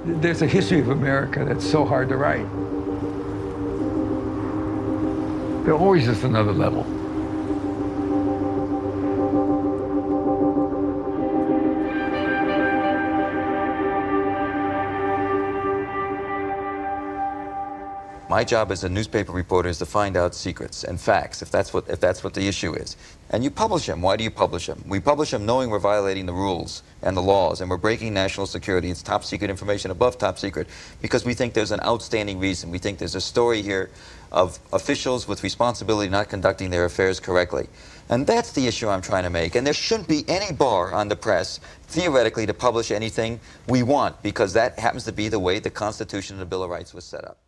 There's a history of America that's so hard to write. They're always just another level. My job as a newspaper reporter is to find out secrets and facts, if that's what the issue is. And you publish them. Why do you publish them? We publish them knowing we're violating the rules and the laws, and we're breaking national security. It's top secret information above top secret, because we think there's an outstanding reason. We think there's a story here of officials with responsibility not conducting their affairs correctly. And that's the issue I'm trying to make. And there shouldn't be any bar on the press, theoretically, to publish anything we want, because that happens to be the way the Constitution and the Bill of Rights was set up.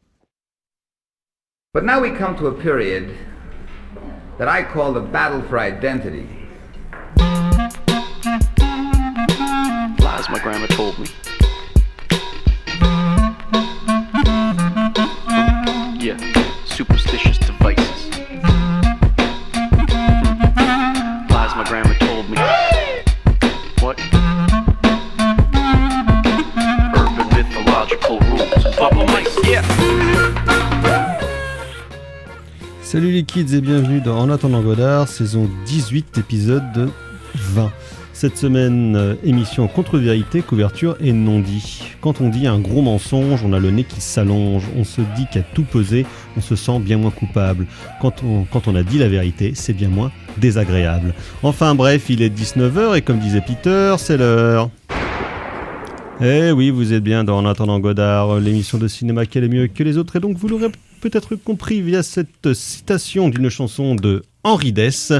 But now we come to a period that I call the battle for identity. Lies my grandma told me. Yeah, superstitious devices. Lies my grandma told me. What? Urban mythological rules. Bubble mice, yeah. Salut les kids et bienvenue dans En attendant Godard, saison 18, épisode 20. Cette semaine, émission contre-vérité, couverture et non-dit. Quand on dit un gros mensonge, on a le nez qui s'allonge, on se dit qu'à tout peser, on se sent bien moins coupable. Quand on a dit la vérité, c'est bien moins désagréable. Enfin bref, il est 19h et comme disait Peter, c'est l'heure. Eh oui, vous êtes bien dans En attendant Godard, l'émission de cinéma qui est mieux que les autres, et donc vous l'aurez peut-être compris via cette citation d'une chanson de Henri Dess.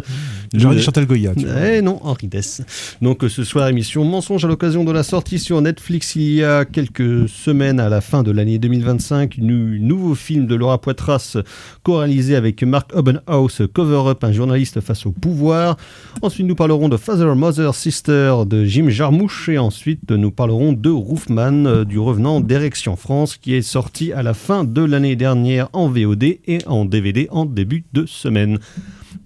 J'aurais dit Chantal Goya. Eh non, Henri Dess. Donc ce soir, émission Mensonge à l'occasion de la sortie sur Netflix il y a quelques semaines à la fin de l'année 2025. Nouveau film de Laura Poitras, co-réalisé avec Mark Obenhaus, Cover Up, un journaliste face au pouvoir. Ensuite, nous parlerons de Father, Mother, Sister de Jim Jarmusch. Et ensuite, nous parlerons de Roofman, du revenant d'Érection France, qui est sorti à la fin de l'année dernière en VOD et en DVD en début de semaine.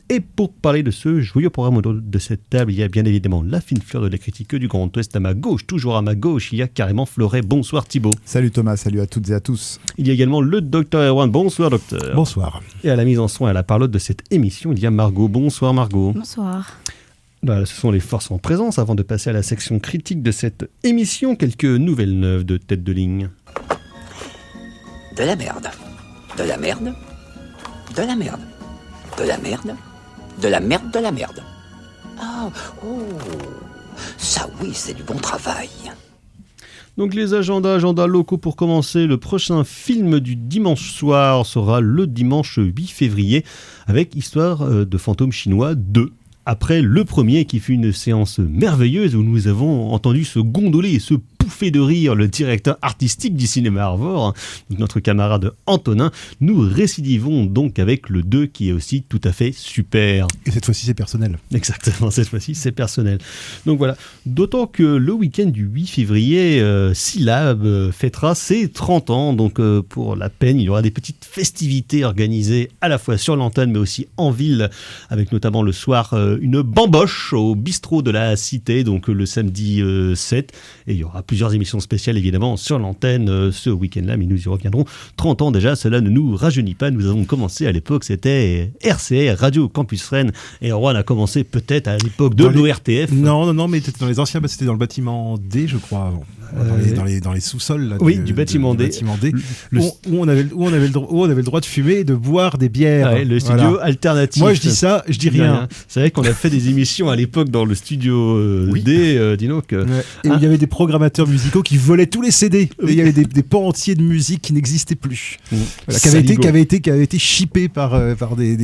Et pour parler de ce joyeux programme autour de cette table, il y a bien évidemment la fine fleur de la critique du Grand Ouest à ma gauche. Toujours à ma gauche, il y a carrément Fleuret. Bonsoir Thibaut. Salut Thomas, salut à toutes et à tous. Il y a également le docteur Erwan. Bonsoir docteur. Bonsoir. Et à la mise en son et à la parlotte de cette émission, il y a Margot. Bonsoir Margot. Bonsoir. Voilà, ce sont les forces en présence. Avant de passer à la section critique de cette émission, quelques nouvelles neuves de tête de ligne. De la merde. De la merde. De la merde. De la merde. De la merde, de la merde. Ah, oh, ça oui, c'est du bon travail. Donc les agendas locaux pour commencer. Le prochain film du dimanche soir sera le dimanche 8 février avec Histoire de fantômes chinois 2. Après le premier qui fut une séance merveilleuse où nous avons entendu se gondoler et se pouffer de rire le directeur artistique du cinéma Arvor, notre camarade Antonin, nous récidivons donc avec le 2 qui est aussi tout à fait super. Et cette fois-ci c'est personnel. Exactement, cette fois-ci c'est personnel. Donc voilà, d'autant que le week-end du 8 février, Syllab fêtera ses 30 ans, donc pour la peine, il y aura des petites festivités organisées à la fois sur l'antenne mais aussi en ville, avec notamment le soir une bamboche au bistrot de la Cité, donc le samedi 7, et il y aura plusieurs émissions spéciales évidemment sur l'antenne ce week-end-là, mais nous y reviendrons. 30 ans déjà, cela ne nous rajeunit pas. Nous avons commencé à l'époque, c'était RCR, Radio Campus Rennes, et Erwan a commencé peut-être à l'époque de l'ORTF. Non, mais c'était dans les anciens, c'était dans le bâtiment D, je crois, avant. Dans les sous-sols là, oui, du bâtiment D, où on avait le droit de fumer et de boire des bières. Ouais, le studio alternatif. Moi je dis ça, je dis rien. C'est vrai qu'on a fait des émissions à l'époque dans le studio D, dis donc. Et il y avait des programmateurs musicaux qui volaient tous les CD. Et il y avait des pans entiers de musique qui n'existaient plus. Voilà, qui avaient été shippés par des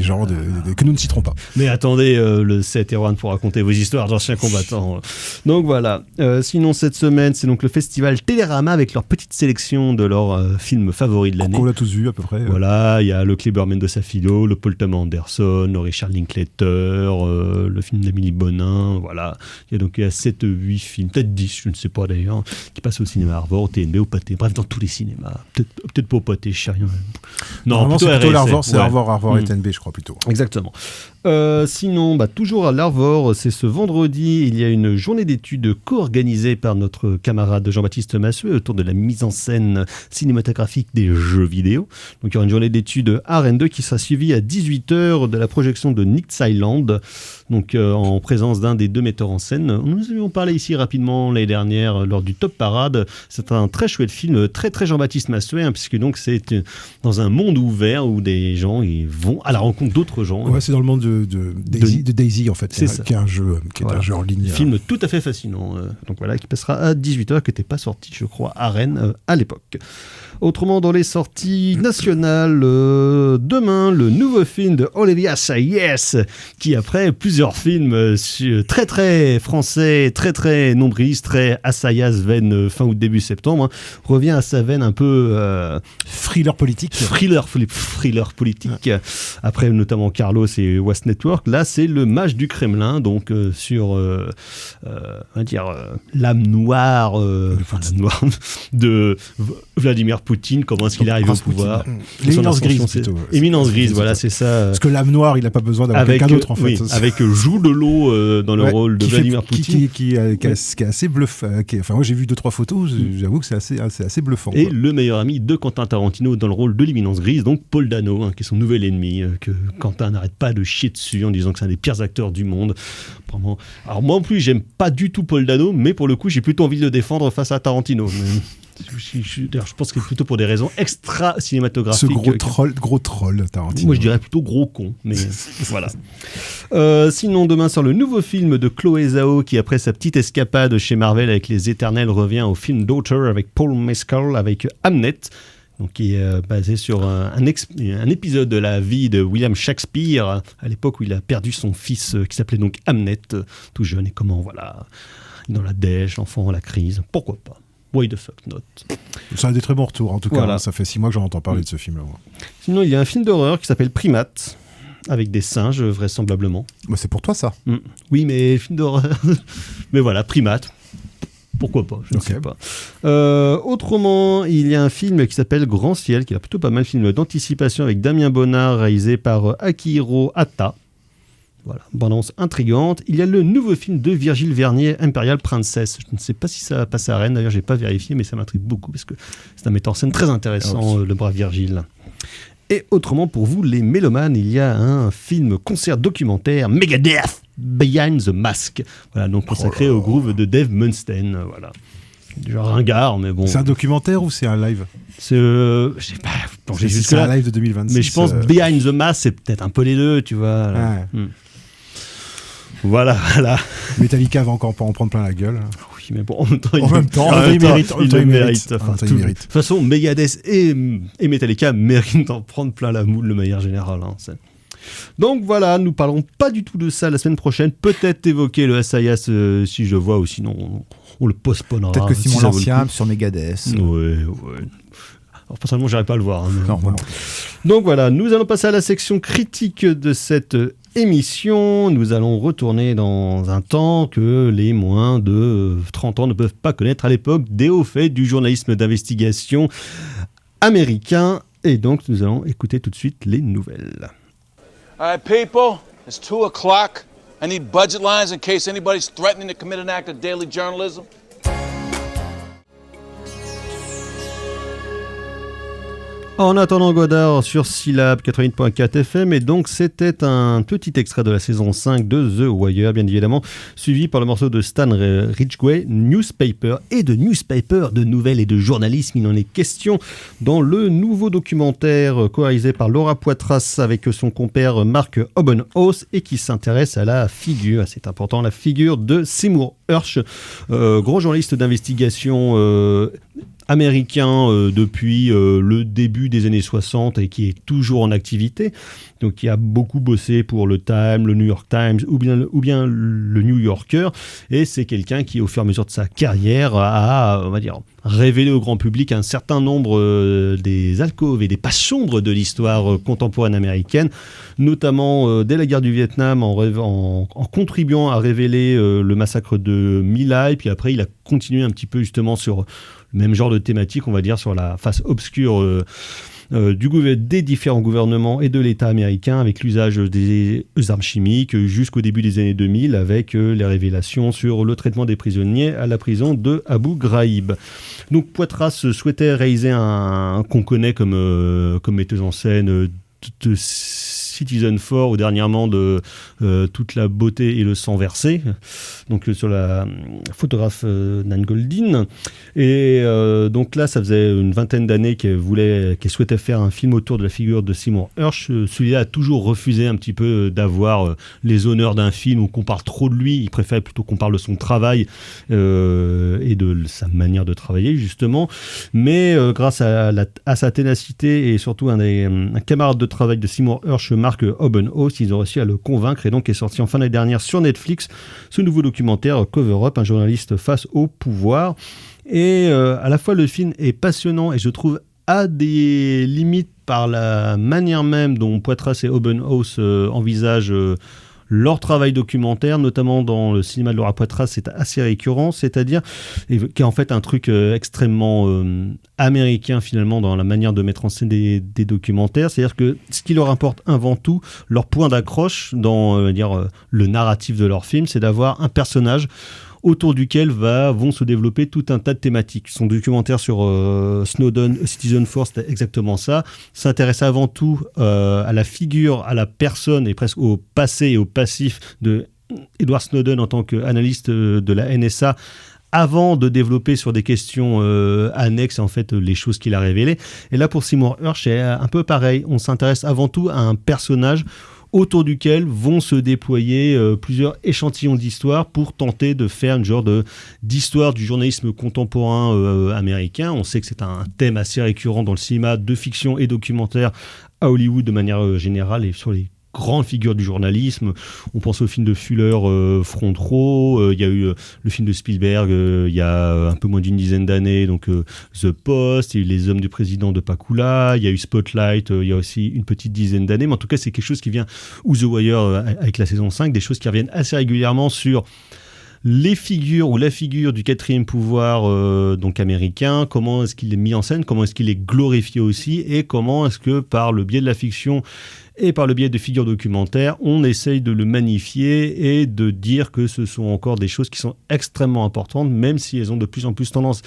gens que nous ne citerons pas. Mais attendez, le 7 Erwan pour raconter vos histoires d'anciens combattants. Donc voilà. Sinon cette semaine, c'est donc le festival Télérama avec leur petite sélection de leurs films favoris de l'année. On l'a tous vu à peu près. Voilà, il y a le Kleberman de Safilo, le Paul Thomas Anderson, le Richard Linklater, le film d'Amélie Bonin, voilà. Il y a donc 7-8 films, peut-être 10, je ne sais pas d'ailleurs, qui passent au cinéma Arvor, au TNB, au Pathé, bref, dans tous les cinémas. Peut-être pas au Pathé, je sais rien. Non, c'est plutôt l'Arvor, c'est Arvor et TNB, je crois plutôt. Exactement. Sinon, toujours à l'Arvor, c'est ce vendredi, il y a une journée d'études co-organisée par notre camarade Jean-Baptiste Massuet autour de la mise en scène cinématographique des jeux vidéo. Donc il y aura une journée d'études à Rennes 2 qui sera suivie à 18h de la projection de Nick's Island, donc en présence d'un des deux metteurs en scène. Nous avions parlé ici rapidement l'année dernière lors du Top Parade. C'est un très chouette film, très très Jean-Baptiste Massuet, puisque donc c'est dans un monde ouvert où des gens ils vont à la rencontre d'autres gens. Ouais, c'est dans le monde de Daisy en fait, c'est ça. Qui est un jeu en ligne. Film tout à fait fascinant. Donc voilà, qui passera à 18h, qui n'était pas sorti, je crois, à Rennes à l'époque. Autrement, dans les sorties nationales, demain, le nouveau film de Olivia Assayas, qui après plusieurs films très très français, très très nombrilistes, très Assayas veine fin août début septembre, revient à sa veine un peu thriller politique. Thriller politique. Après notamment Carlos et West Network, là c'est le Mage du Kremlin, donc sur on va dire l'âme noire, de Vladimir Poutine, comment est-ce qu'il arrive au pouvoir. L'éminence grise plutôt. Éminence grise, voilà, c'est ça. Parce que l'âme noire, il n'a pas besoin d'avoir quelqu'un d'autre en fait. Oui, avec Joue de l'eau dans le rôle de Vladimir Poutine. Qui est assez bluffant. Enfin, moi j'ai vu 2-3 photos, j'avoue que c'est assez bluffant. Et le meilleur ami de Quentin Tarantino dans le rôle de l'éminence grise, donc Paul Dano, qui est son nouvel ennemi, que Quentin n'arrête pas de chier dessus en disant que c'est un des pires acteurs du monde. Vraiment. Alors moi en plus, j'aime pas du tout Paul Dano, mais pour le coup, j'ai plutôt envie de le défendre face à Tarantino. D'ailleurs, je pense que c'est plutôt pour des raisons extra cinématographiques. Ce gros troll, Tarantino. Moi, je dirais plutôt gros con, mais voilà. Sinon, demain sort le nouveau film de Chloé Zhao, qui après sa petite escapade chez Marvel avec Les Éternels revient au film Daughter avec Paul Mescal avec Hamnet. Donc, qui est basé sur un épisode de la vie de William Shakespeare à l'époque où il a perdu son fils qui s'appelait donc Hamnet, tout jeune, et comment voilà, dans la dèche, l'enfant, la crise, pourquoi pas. Why the fuck not. Ça a des très bons retours, en tout cas. Voilà. Ça fait 6 mois que j'en entends parler de ce film-là. Moi. Sinon, il y a un film d'horreur qui s'appelle Primate, avec des singes, vraisemblablement. Bah, c'est pour toi, ça. Oui, mais film d'horreur. Mais voilà, Primate. Pourquoi pas, je ne sais pas. Autrement, il y a un film qui s'appelle Grand Ciel, qui est plutôt pas mal, film d'anticipation avec Damien Bonnard, réalisé par Akihiro Hata. Voilà, bande-annonce intrigante. Il y a le nouveau film de Virgile Vernier, Imperial Princess. Je ne sais pas si ça va passer à Rennes, d'ailleurs, je n'ai pas vérifié, mais ça m'intrigue beaucoup, parce que c'est un metteur en scène très intéressant, le brave Virgile. Et autrement, pour vous, les mélomanes, il y a un film concert documentaire, Megadeth, Behind the Mask. Voilà, donc consacré au groove de Dave Mustaine. Voilà. Genre ringard, mais bon. C'est un documentaire ou c'est un live ? Je sais pas. C'est un live de 2026. Mais je pense Behind the Mask, c'est peut-être un peu les deux, tu vois. Voilà. Metallica va encore pas en prendre plein la gueule. Oui, mais bon, en même temps, il mérite. De toute façon, Megadeth et Metallica méritent d'en prendre plein la moule de manière générale. Donc voilà, nous parlerons pas du tout de ça la semaine prochaine. Peut-être évoquer le Assayas si je vois, ou sinon on le postponera. Peut-être que Simon l'Ancien sur Megadeth. Ouais. Alors personnellement, j'arrive pas à le voir. Non. Donc voilà, nous allons passer à la section critique de cette émission. Nous allons retourner dans un temps que les moins de 30 ans ne peuvent pas connaître, à l'époque des hauts faits du journalisme d'investigation américain. Et donc nous allons écouter tout de suite les nouvelles. All right, people, it's 2:00. I need budget lines in case anybody's threatening to commit an act of daily journalism. En attendant Godard sur Syllab 88.4 FM, et donc c'était un petit extrait de la saison 5 de The Wire, bien évidemment, suivi par le morceau de Stan Ridgway, Newspaper, et de Newspaper, de nouvelles et de journalisme, il en est question dans le nouveau documentaire co-réalisé par Laura Poitras avec son compère Mark Obenhaus, et qui s'intéresse à la figure, c'est important, la figure de Seymour Hersh, gros journaliste d'investigation américain depuis le début des années 60 et qui est toujours en activité, donc qui a beaucoup bossé pour le Time, le New York Times ou bien le New Yorker, et c'est quelqu'un qui au fur et à mesure de sa carrière a, on va dire, révélé au grand public un certain nombre des alcôves et des pages sombres de l'histoire contemporaine américaine, notamment dès la guerre du Vietnam en contribuant à révéler le massacre de My Lai, et puis après il a continué un petit peu justement sur le même genre de thématique, on va dire, sur la face obscure des différents gouvernements et de l'État américain avec l'usage des armes chimiques jusqu'au début des années 2000 avec les révélations sur le traitement des prisonniers à la prison de Abu Ghraib. Donc Poitras souhaitait réaliser qu'on connaît comme metteuse en scène de Citizen 4 ou dernièrement de Toute la beauté et le sang versé, donc sur la photographe Nan Goldin. Et donc là, ça faisait une vingtaine d'années qu'elle souhaitait faire un film autour de la figure de Seymour Hersh. Celui-là a toujours refusé un petit peu d'avoir les honneurs d'un film où qu'on parle trop de lui. Il préfère plutôt qu'on parle de son travail et de sa manière de travailler, justement. Mais grâce à sa ténacité et surtout un camarade de travail de Seymour Hersh, Mark Obenhaus, ils ont réussi à le convaincre et donc est sorti en fin d'année dernière sur Netflix ce nouveau documentaire Cover Up, un journaliste face au pouvoir. Et à la fois le film est passionnant et je trouve a des limites par la manière même dont Poitras et Obenhaus envisagent leur travail documentaire, notamment dans le cinéma de Laura Poitras, c'est assez récurrent, c'est-à-dire qui est en fait un truc extrêmement américain finalement dans la manière de mettre en scène des documentaires. C'est-à-dire que ce qui leur importe avant tout, leur point d'accroche dans le narratif de leur film, c'est d'avoir un personnage autour duquel vont se développer tout un tas de thématiques. Son documentaire sur Snowden, Citizen 4, c'était exactement ça. S'intéresse avant tout à la figure, à la personne et presque au passé et au passif de Edward Snowden en tant qu'analyste de la NSA, avant de développer sur des questions annexes en fait les choses qu'il a révélées. Et là pour Seymour Hersh, c'est un peu pareil. On s'intéresse avant tout à un personnage autour duquel vont se déployer plusieurs échantillons d'histoire pour tenter de faire une genre d'histoire du journalisme contemporain américain. On sait que c'est un thème assez récurrent dans le cinéma de fiction et documentaire à Hollywood de manière générale et sur les grandes figures du journalisme. On pense au film de Fuller, Front Row. Il y a eu le film de Spielberg il y a un peu moins d'une dizaine d'années, donc The Post. Il y a eu Les Hommes du Président de Pakula. Il y a eu Spotlight il y a aussi une petite dizaine d'années. Mais en tout cas, c'est quelque chose qui vient, ou The Wire avec la saison 5, des choses qui reviennent assez régulièrement sur les figures ou la figure du quatrième pouvoir donc américain, comment est-ce qu'il est mis en scène, comment est-ce qu'il est glorifié aussi, et comment est-ce que par le biais de la fiction et par le biais de figures documentaires, on essaye de le magnifier et de dire que ce sont encore des choses qui sont extrêmement importantes, même si elles ont de plus en plus tendance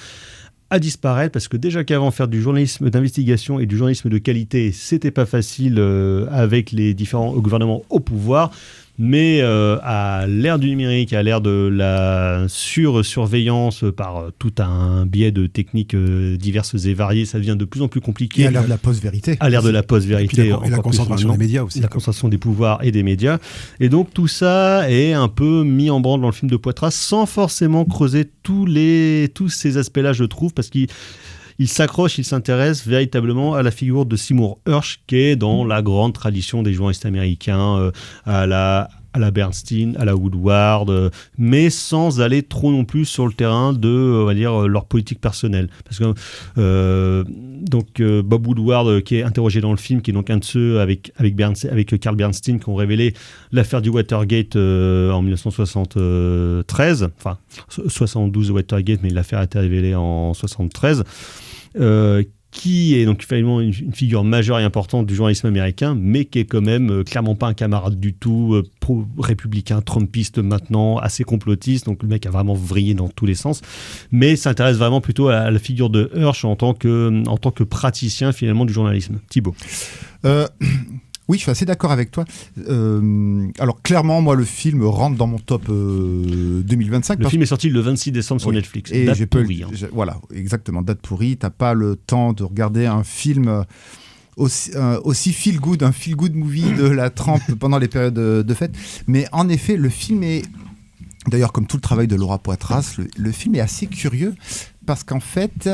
à disparaître, parce que déjà qu'avant, faire du journalisme d'investigation et du journalisme de qualité, c'était pas facile avec les différents gouvernements au pouvoir. Mais à l'ère du numérique, à l'ère de la surveillance par tout un biais de techniques diverses et variées, ça devient de plus en plus compliqué. Et à l'ère de la post-vérité. À l'ère de la post-vérité. Et la concentration des médias aussi. La concentration des pouvoirs et des médias. Et donc tout ça est un peu mis en branle dans le film de Poitras sans forcément creuser tous ces aspects-là, je trouve, parce qu'il s'accroche, il s'intéresse véritablement à la figure de Seymour Hersh, qui est dans la grande tradition des journalistes américains, à la Bernstein, à la Woodward, mais sans aller trop non plus sur le terrain de, on va dire, leur politique personnelle. Parce que Bob Woodward, qui est interrogé dans le film, qui est donc un de ceux avec Carl Bernstein qui ont révélé l'affaire du Watergate en 1973, enfin 72 Watergate, mais l'affaire a été révélée en 73. Qui est donc finalement une figure majeure et importante du journalisme américain, mais qui est quand même clairement pas un camarade du tout, pro-républicain, trumpiste maintenant, assez complotiste, donc le mec a vraiment vrillé dans tous les sens, mais s'intéresse vraiment plutôt à la figure de Hersh en tant que praticien finalement du journalisme. Thibaut. Oui, je suis assez d'accord avec toi. Alors clairement, moi, le film rentre dans mon top 2025. Le film est sorti le 26 décembre sur Netflix. Et date pourrie. Voilà, exactement, date pourrie. T'as pas le temps de regarder un film aussi feel good, un feel good movie de la trempe pendant les périodes de fête. Mais en effet, le film est, d'ailleurs comme tout le travail de Laura Poitras, le film est assez curieux parce qu'en fait,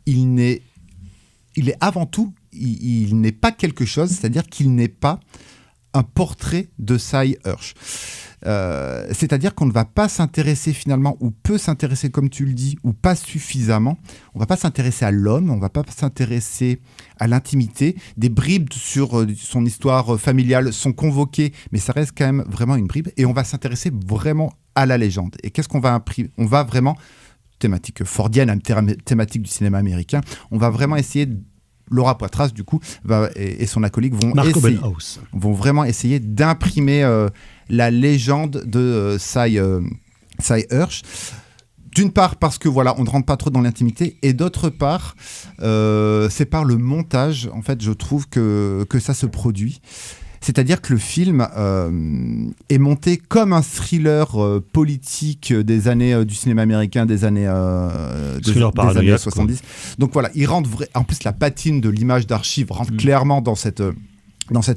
il est avant tout, il n'est pas quelque chose, c'est-à-dire qu'il n'est pas un portrait de Cy Hersh. C'est-à-dire qu'on ne va pas s'intéresser finalement, ou peut s'intéresser, comme tu le dis, ou pas suffisamment. On ne va pas s'intéresser à l'homme, on ne va pas s'intéresser à l'intimité. Des bribes sur son histoire familiale sont convoquées, mais ça reste quand même vraiment une bribe. Et on va s'intéresser vraiment à la légende. Et qu'est-ce qu'on va imprimer ? On va vraiment, thématique fordienne, thématique du cinéma américain, on va vraiment essayer Laura Poitras, du coup, et son acolyte vont vraiment essayer d'imprimer la légende de Cy Hirsch. D'une part parce que voilà, on ne rentre pas trop dans l'intimité, et d'autre part, c'est par le montage, en fait, je trouve que ça se produit. C'est-à-dire que le film est monté comme un thriller politique des années du cinéma américain des années 70. Donc voilà, il rentre en plus la patine de l'image d'archive rentre clairement dans cette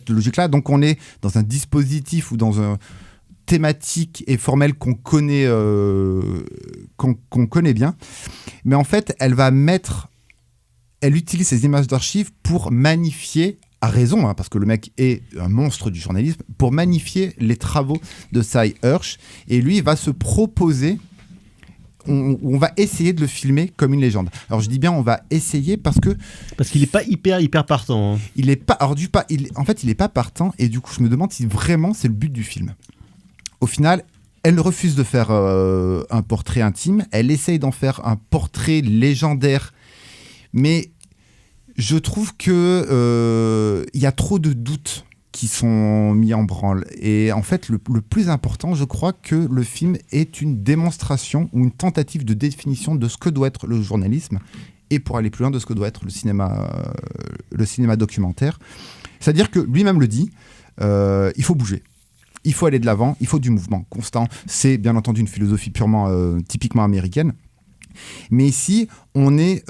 logique-là. Donc on est dans un dispositif ou dans un thématique et formelle qu'on connaît bien, mais en fait elle utilise ces images d'archives pour magnifier, à raison, hein, parce que le mec est un monstre du journalisme, pour magnifier les travaux de Cy Hirsch, et lui il va se proposer, on va essayer de le filmer comme une légende. Alors je dis bien on va essayer parce qu'il n'est pas hyper partant. Hein. Il est pas, alors en fait il est pas partant, et du coup je me demande si vraiment c'est le but du film. Au final, elle refuse de faire un portrait intime. Elle essaye d'en faire un portrait légendaire. Mais je trouve que y a trop de doutes qui sont mis en branle. Et en fait, le plus important, je crois que le film est une démonstration ou une tentative de définition de ce que doit être le journalisme, et pour aller plus loin, de ce que doit être le cinéma documentaire. C'est-à-dire que lui-même le dit, il faut bouger. Il faut aller de l'avant, il faut du mouvement constant. C'est bien entendu une philosophie purement, typiquement américaine. Mais ici, on est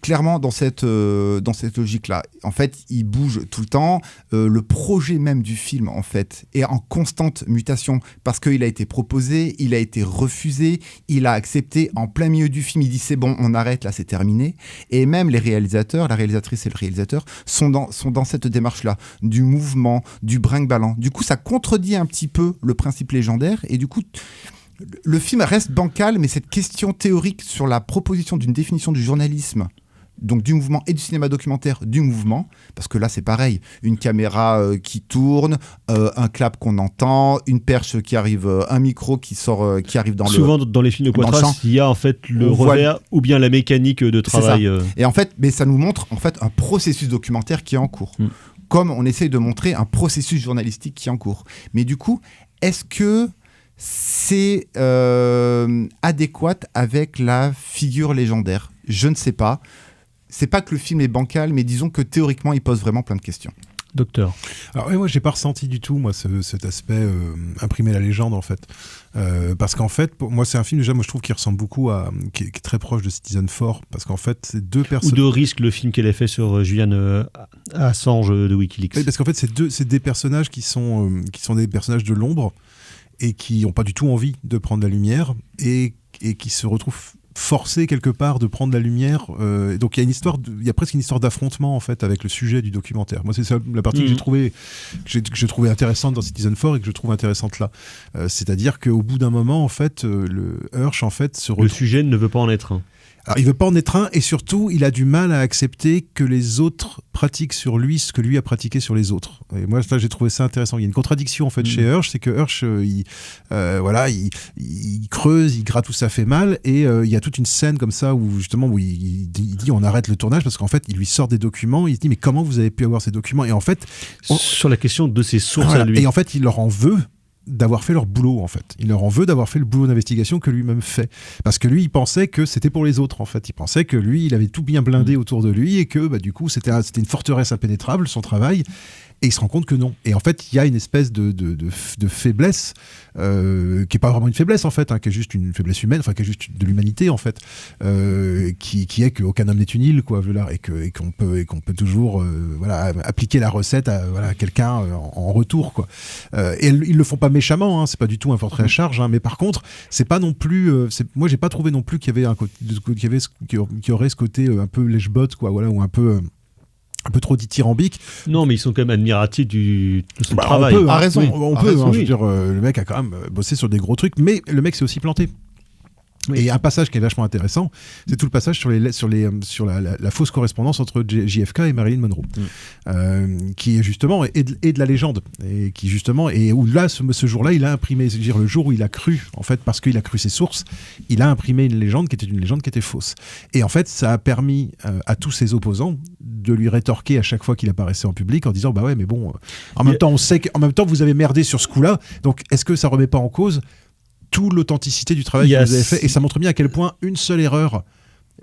clairement dans cette logique-là. En fait, il bouge tout le temps. Le projet même du film, en fait, est en constante mutation parce qu'il a été proposé, il a été refusé, il a accepté en plein milieu du film. Il dit c'est bon, on arrête, là, c'est terminé. Et même les réalisateurs, la réalisatrice et le réalisateur, sont dans cette démarche-là, du mouvement, du brinque-ballant. Du coup, ça contredit un petit peu le principe légendaire, et du coup, le film reste bancal, mais cette question théorique sur la proposition d'une définition du journalisme, donc du mouvement et du cinéma documentaire du mouvement, parce que là c'est pareil, une caméra qui tourne, un clap qu'on entend, une perche qui arrive, un micro qui sort, qui arrive Souvent dans les films de Poitras, il y a en fait le revers ou bien la mécanique de travail. Et en fait, mais ça nous montre en fait un processus documentaire qui est en cours, comme on essaye de montrer un processus journalistique qui est en cours. Mais du coup, est-ce que c'est adéquat avec la figure légendaire? Je ne sais pas. C'est pas que le film est bancal, mais disons que théoriquement, il pose vraiment plein de questions. Docteur. Alors moi, j'ai pas ressenti du tout cet aspect imprimer la légende en fait, parce qu'en fait, moi, c'est un film déjà, moi je trouve qu'il ressemble beaucoup qui est très proche de Citizenfour, parce qu'en fait, c'est deux personnes. Ou de Risque, le film qu'elle a fait sur Julian Assange de WikiLeaks. Oui, parce qu'en fait, c'est des personnages qui sont des personnages de l'ombre, et qui n'ont pas du tout envie de prendre la lumière, et qui se retrouvent forcés quelque part de prendre la lumière. Donc il y a presque une histoire d'affrontement en fait avec le sujet du documentaire. Moi, c'est ça la partie que j'ai trouvé intéressante dans Citizenfour et que je trouve intéressante là. C'est-à-dire qu'au bout d'un moment, en fait, le Hirsch en fait se retrouve... Le sujet ne veut pas en être un. Alors, il veut pas en être un, et surtout, il a du mal à accepter que les autres pratiquent sur lui ce que lui a pratiqué sur les autres. Et moi, là, j'ai trouvé ça intéressant. Il y a une contradiction, en fait, chez Hirsch, c'est que Hirsch, il creuse, il gratte où ça fait mal, et il y a toute une scène comme ça où, justement, où il dit on arrête le tournage, parce qu'en fait, il lui sort des documents, il se dit mais comment vous avez pu avoir ces documents? Et en fait... Sur la question de ses sources à lui. Et en fait, il leur en veut d'avoir fait leur boulot en fait. Il leur en veut d'avoir fait le boulot d'investigation que lui-même fait. Parce que lui, il pensait que c'était pour les autres en fait. Il pensait que lui, il avait tout bien blindé autour de lui et que du coup, c'était une forteresse impénétrable, son travail. Et il se rend compte que non. Et en fait, il y a une espèce de faiblesse qui est pas vraiment une faiblesse en fait, qui est juste une faiblesse humaine, qui est juste de l'humanité en fait, qui est qu'aucun homme n'est une île quoi, et qu'on peut toujours appliquer la recette à quelqu'un en retour quoi. Et ils le font pas méchamment, c'est pas du tout un portrait à charge, mais par contre, c'est pas non plus, moi j'ai pas trouvé non plus qu'il y avait qu'il y aurait ce côté un peu lèche-bot quoi, voilà, ou un peu trop dithyrambique. Non, mais ils sont quand même admiratifs de son travail. On peut, raison, on peut. Je veux dire, le mec a quand même bossé sur des gros trucs, mais le mec s'est aussi planté. Oui. Et un passage qui est vachement intéressant, c'est tout le passage sur la fausse correspondance entre JFK et Marilyn Monroe, qui est justement et de la légende, et qui justement et où là ce jour-là il a imprimé, c'est-à-dire le jour où il a cru, en fait, parce qu'il a cru ses sources, il a imprimé une légende qui était fausse. Et en fait, ça a permis à tous ses opposants de lui rétorquer à chaque fois qu'il apparaissait en public en disant bah ouais mais bon, en même temps on sait qu'en même temps vous avez merdé sur ce coup-là, donc est-ce que ça remet pas en cause toute l'authenticité du travail que vous avez fait? Et ça montre bien à quel point une seule erreur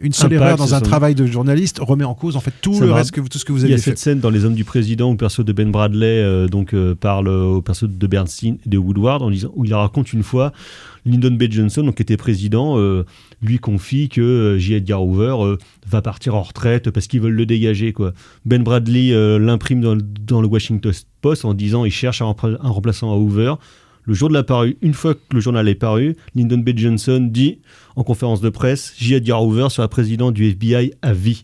dans un travail de journaliste remet en cause en fait tout ce que vous avez fait. Il y a cette scène dans Les Hommes du Président où le perso de Ben Bradley parle au perso de Bernstein et de Woodward où il raconte une fois Lyndon B. Johnson, donc, qui était président, lui confie que J. Edgar Hoover va partir en retraite parce qu'ils veulent le dégager, quoi. Ben Bradley l'imprime dans le Washington Post en disant il cherche un remplaçant à Hoover. Le jour de la parue, une fois que le journal est paru, Lyndon B. Johnson dit en conférence de presse J. Edgar Hoover sera président du FBI à vie.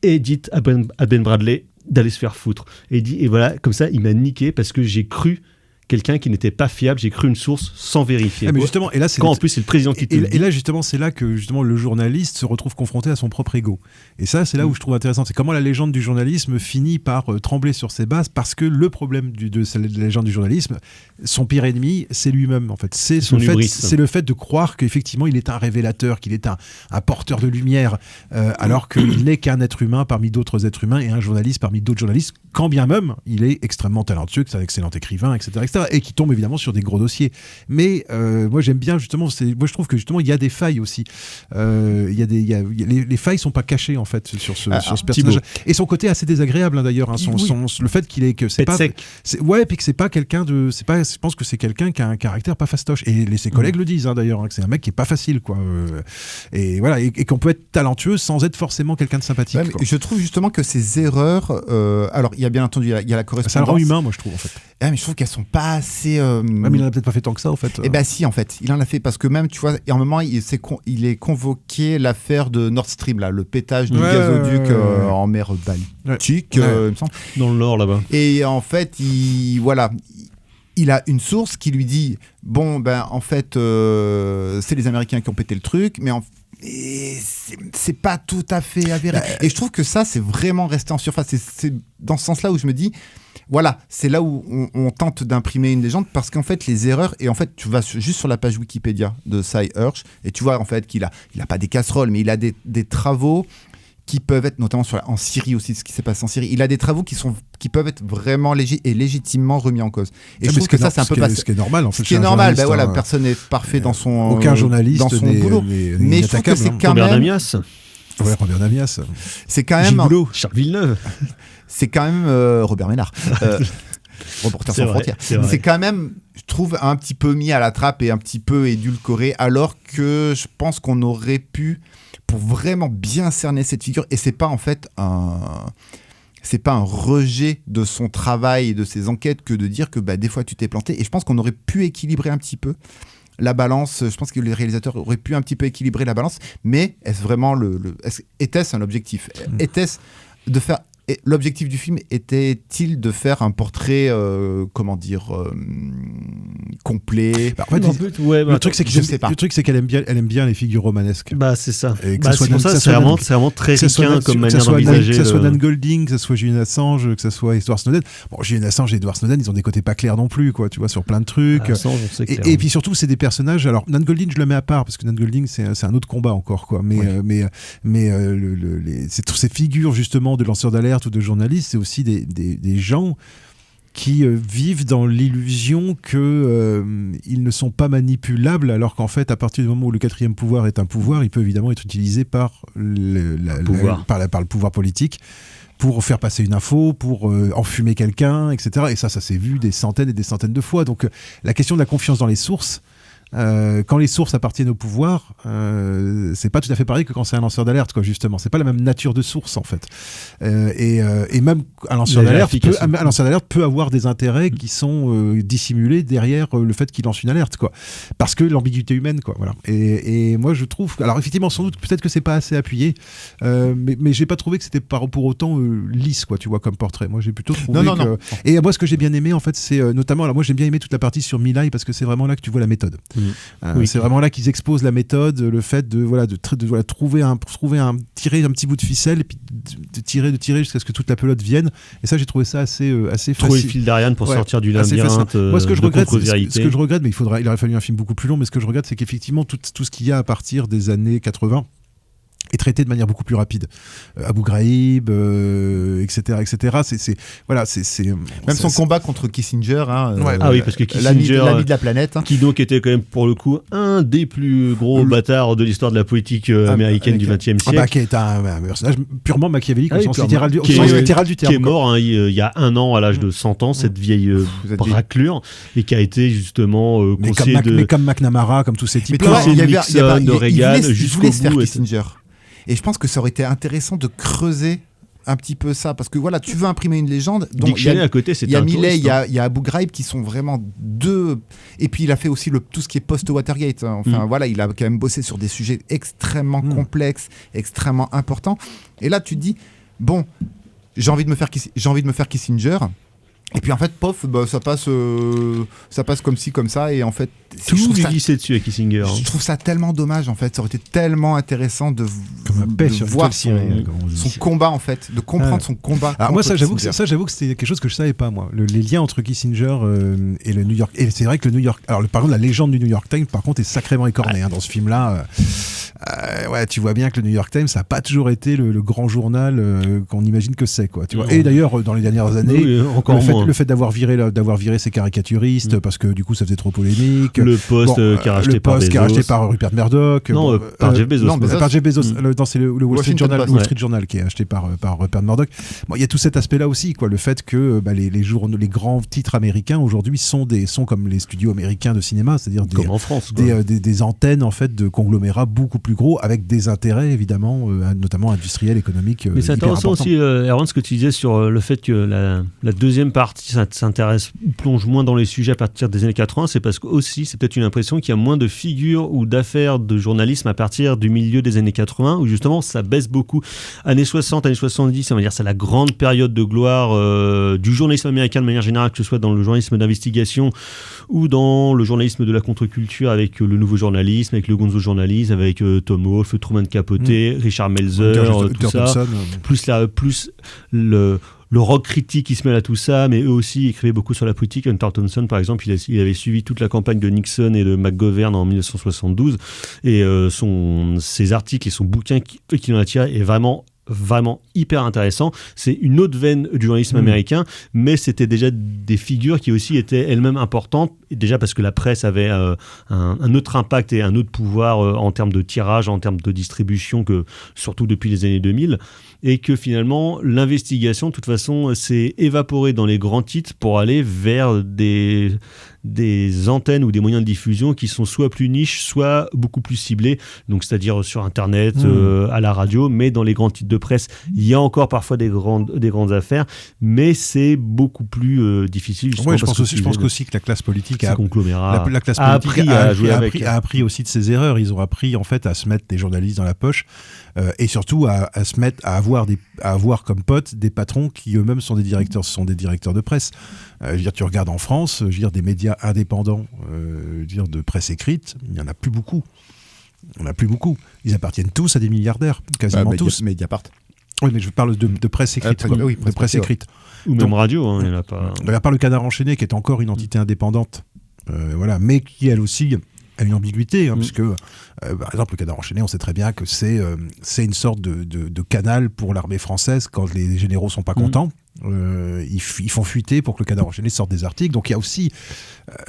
Et dit à Ben Bradley d'aller se faire foutre. Et voilà, comme ça, il m'a niqué parce que j'ai cru quelqu'un qui n'était pas fiable, j'ai cru une source sans vérifier. Mais justement, et là, en plus c'est le président qui te le dit. Et là justement, c'est là que justement le journaliste se retrouve confronté à son propre ego. Et ça, c'est là où je trouve intéressant, c'est comment la légende du journalisme finit par trembler sur ses bases, parce que le problème de la légende du journalisme, son pire ennemi, c'est lui-même en fait. C'est le fait de croire qu'effectivement il est un révélateur, qu'il est un porteur de lumière, alors qu'il n'est qu'un être humain parmi d'autres êtres humains et un journaliste parmi d'autres journalistes, quand bien même il est extrêmement talentueux, que c'est un excellent écrivain, etc. Et qui tombe évidemment sur des gros dossiers. Mais moi j'aime bien justement, moi je trouve que justement il y a des failles aussi. Les failles sont pas cachées en fait sur ce personnage. Et son côté assez désagréable hein, d'ailleurs, hein, le fait qu'il est que c'est pas, puis que c'est pas quelqu'un de, je pense que c'est quelqu'un qui a un caractère pas fastoche. Et ses collègues le disent hein, d'ailleurs, hein, que c'est un mec qui est pas facile quoi. Et voilà, et qu'on peut être talentueux sans être forcément quelqu'un de sympathique. Ouais, je trouve justement que ces erreurs, alors il y a bien entendu il y a la correspondance. Ça le rend humain, moi je trouve en fait. Mais je trouve qu'elles sont pas assez. Mais il en a peut-être pas fait tant que ça en fait. Eh ben si en fait, il en a fait parce que même tu vois, et en moment il est convoqué l'affaire de Nord Stream là, le pétage du gazoduc en mer Baltique, il me semble. Dans le Nord là-bas. Et en fait, il a une source qui lui dit bon ben en fait c'est les Américains qui ont pété le truc, mais c'est pas tout à fait avéré. Et je trouve que ça c'est vraiment resté en surface. C'est dans ce sens-là où je me dis voilà, c'est là où on tente d'imprimer une légende, parce qu'en fait les erreurs, et en fait tu vas juste sur la page Wikipédia de Cy Hirsch et tu vois en fait qu'il a pas des casseroles, mais il a des travaux qui peuvent être, notamment en Syrie aussi, ce qui s'est passé en Syrie, il a des travaux qui peuvent être vraiment légitimement remis en cause. Et je trouve que ça c'est un peu ce qui est normal en fait. Ce qui est normal, ben voilà, personne n'est parfait dans son aucun journaliste dans son boulot. Mais je trouve que c'est quand même Damias. Ouais, Robert Damias. C'est quand même Charles Villeneuve. C'est quand même Robert Ménard. Reporter sans frontières. C'est quand même, je trouve, un petit peu mis à la trappe et un petit peu édulcoré, alors que je pense qu'on aurait pu, pour vraiment bien cerner cette figure, et c'est pas en fait c'est pas un rejet de son travail et de ses enquêtes que de dire que des fois tu t'es planté, et je pense qu'on aurait pu équilibrer un petit peu la balance. Je pense que les réalisateurs auraient pu un petit peu équilibrer la balance, mais est-ce vraiment était-ce un objectif? Était-ce de faire... L'objectif du film était-il de faire un portrait, complet? En fait, le truc c'est qu'elle aime bien les figures romanesques. Bah c'est ça. C'est vraiment très ricain comme manière d'envisager. Que ce soit Dan Golding, que ce soit Julian Assange, que ce soit Edward Snowden. Bon, Julian Assange et Edward Snowden, ils ont des côtés pas clairs non plus, quoi. Tu vois, sur plein de trucs. Et puis surtout, c'est des personnages. Alors, Dan Golding, je le mets à part parce que Dan Golding, c'est un autre combat encore, quoi. Mais ces figures justement de lanceurs d'alerte ou de journalistes, c'est aussi des gens qui vivent dans l'illusion qu'ils ne sont pas manipulables, alors qu'en fait, à partir du moment où le quatrième pouvoir est un pouvoir, il peut évidemment être utilisé par le pouvoir politique pour faire passer une info, pour enfumer quelqu'un, etc. Et ça s'est vu des centaines et des centaines de fois. Donc la question de la confiance dans les sources, quand les sources appartiennent au pouvoir, c'est pas tout à fait pareil que quand c'est un lanceur d'alerte, quoi, justement. C'est pas la même nature de source, en fait. Et même un lanceur d'alerte peut avoir des intérêts qui sont dissimulés derrière le fait qu'il lance une alerte, quoi. Parce que l'ambiguïté humaine, quoi. Voilà. Et moi, je trouve... Alors, effectivement, sans doute, peut-être que c'est pas assez appuyé, mais j'ai pas trouvé que c'était pour autant lisse, quoi, tu vois, comme portrait. Moi, j'ai plutôt trouvé que... Et moi, ce que j'ai bien aimé, en fait, c'est notamment... Alors, moi, j'ai bien aimé toute la partie sur My Lai, parce que c'est vraiment là que tu vois la méthode. Oui. C'est vraiment là qu'ils exposent la méthode, le fait de trouver tirer un petit bout de ficelle et puis de tirer jusqu'à ce que toute la pelote vienne. Et ça, j'ai trouvé ça assez Trouver facile. le fil d'Ariane pour sortir du assez labyrinthe. facile. Moi, ce que je de regrette, contre-vérité. mais il aurait fallu un film beaucoup plus long. Mais ce que je regrette, c'est qu'effectivement tout ce qu'il y a à partir des années 80 est traité de manière beaucoup plus rapide. Abu Ghraib, etc. Même son combat contre Kissinger, oui, parce que Kissinger, l'ami de la planète, qui donc était quand même pour le coup un des plus gros bâtards de l'histoire de la politique américaine du XXe siècle. Qui est un personnage purement machiavélique au sens purement. littéral du terme. Qui est mort il y a un an à l'âge de 100 ans, cette vieille raclure, et qui a été justement conseiller mais comme McNamara, comme tous ces types. Conseiller de Nixon, de Reagan, jusqu'au bout. Kissinger. Et je pense que ça aurait été intéressant de creuser un petit peu ça, parce que voilà, tu veux imprimer une légende. Dick Cheney à côté, c'est il y a Milley, il y a Abu Ghraib qui sont vraiment deux. Et puis il a fait aussi tout ce qui est post-Watergate. Enfin voilà, il a quand même bossé sur des sujets extrêmement complexes, extrêmement importants. Et là, tu te dis, bon, j'ai envie de me faire Kissinger. Et puis en fait, pof, ça passe comme ci, comme ça, et en fait... Tout lui glissait dessus à Kissinger. Je trouve ça tellement dommage, en fait. Ça aurait été tellement intéressant de voir son combat, en fait, de comprendre son combat. Alors moi, j'avoue que c'était quelque chose que je savais pas, moi. Les liens entre Kissinger et le New York... Et c'est vrai que le New York... Alors, par contre, la légende du New York Times, par contre, est sacrément écornée dans ce film-là. Tu vois bien que le New York Times, ça n'a pas toujours été le grand journal qu'on imagine que c'est, quoi. Tu vois. Et d'ailleurs, dans les dernières années, le fait d'avoir viré ces caricaturistes, parce que du coup, ça faisait trop polémique. Le Post qui est racheté par Rupert Murdoch. Non, par Jeff Bezos. Par Jeff Bezos. C'est le Wall Street Journal qui est acheté par Rupert Murdoch. Bon, il y a tout cet aspect-là aussi, quoi. Le fait que les grands titres américains aujourd'hui sont comme les studios américains de cinéma, c'est-à-dire comme en France, des antennes en fait de conglomérats beaucoup plus gros, avec des intérêts évidemment, notamment industriels, économiques. Mais c'est intéressant aussi, Erwan, ce que tu disais sur le fait que la deuxième partie s'intéresse ou plonge moins dans les sujets à partir des années 80, c'est parce que aussi c'est peut-être une impression qu'il y a moins de figures ou d'affaires de journalisme à partir du milieu des années 80, où justement ça baisse beaucoup. Années 60, années 70, on va dire c'est la grande période de gloire du journalisme américain de manière générale, que ce soit dans le journalisme d'investigation ou dans le journalisme de la contre-culture, avec le nouveau journalisme, avec le gonzo journalisme, avec Tom Wolfe, Truman Capote, Richard Melzer, tout ça, plus le rock critique qui se mêle à tout ça, mais eux aussi écrivaient beaucoup sur la politique. Hunter Thompson, par exemple, il avait suivi toute la campagne de Nixon et de McGovern en 1972, et ses articles et son bouquin qui en a tiré est vraiment hyper intéressant. C'est une autre veine du journalisme américain, mais c'était déjà des figures qui aussi étaient elles-mêmes importantes, déjà parce que la presse avait un autre impact et un autre pouvoir en termes de tirage, en termes de distribution, que surtout depuis les années 2000, et que finalement l'investigation de toute façon s'est évaporée dans les grands titres pour aller vers des antennes ou des moyens de diffusion qui sont soit plus niches, soit beaucoup plus ciblés, donc c'est-à-dire sur Internet, à la radio, mais dans les grands titres de presse, il y a encore parfois des grandes affaires, mais c'est beaucoup plus difficile. Ouais, je pense aussi que la classe politique a appris aussi de ses erreurs. Ils ont appris en fait à se mettre des journalistes dans la poche, et surtout à avoir comme potes des patrons qui eux-mêmes sont des directeurs de presse. Je veux dire, tu regardes en France, je veux dire, des médias indépendants, de presse écrite, il n'y en a plus beaucoup. Ils appartiennent tous à des milliardaires, quasiment tous. Mediapart. Oui, mais je parle de presse écrite. De presse écrite. Ou même radio, il n'y en a pas. À part le Canard enchaîné, qui est encore une entité indépendante, mais qui elle aussi a une ambiguïté, puisque par exemple le Canard enchaîné, on sait très bien que c'est une sorte de canal pour l'armée française quand les généraux sont pas contents. Ils font fuiter pour que le Canard enchaîné sorte des articles. Donc il y a aussi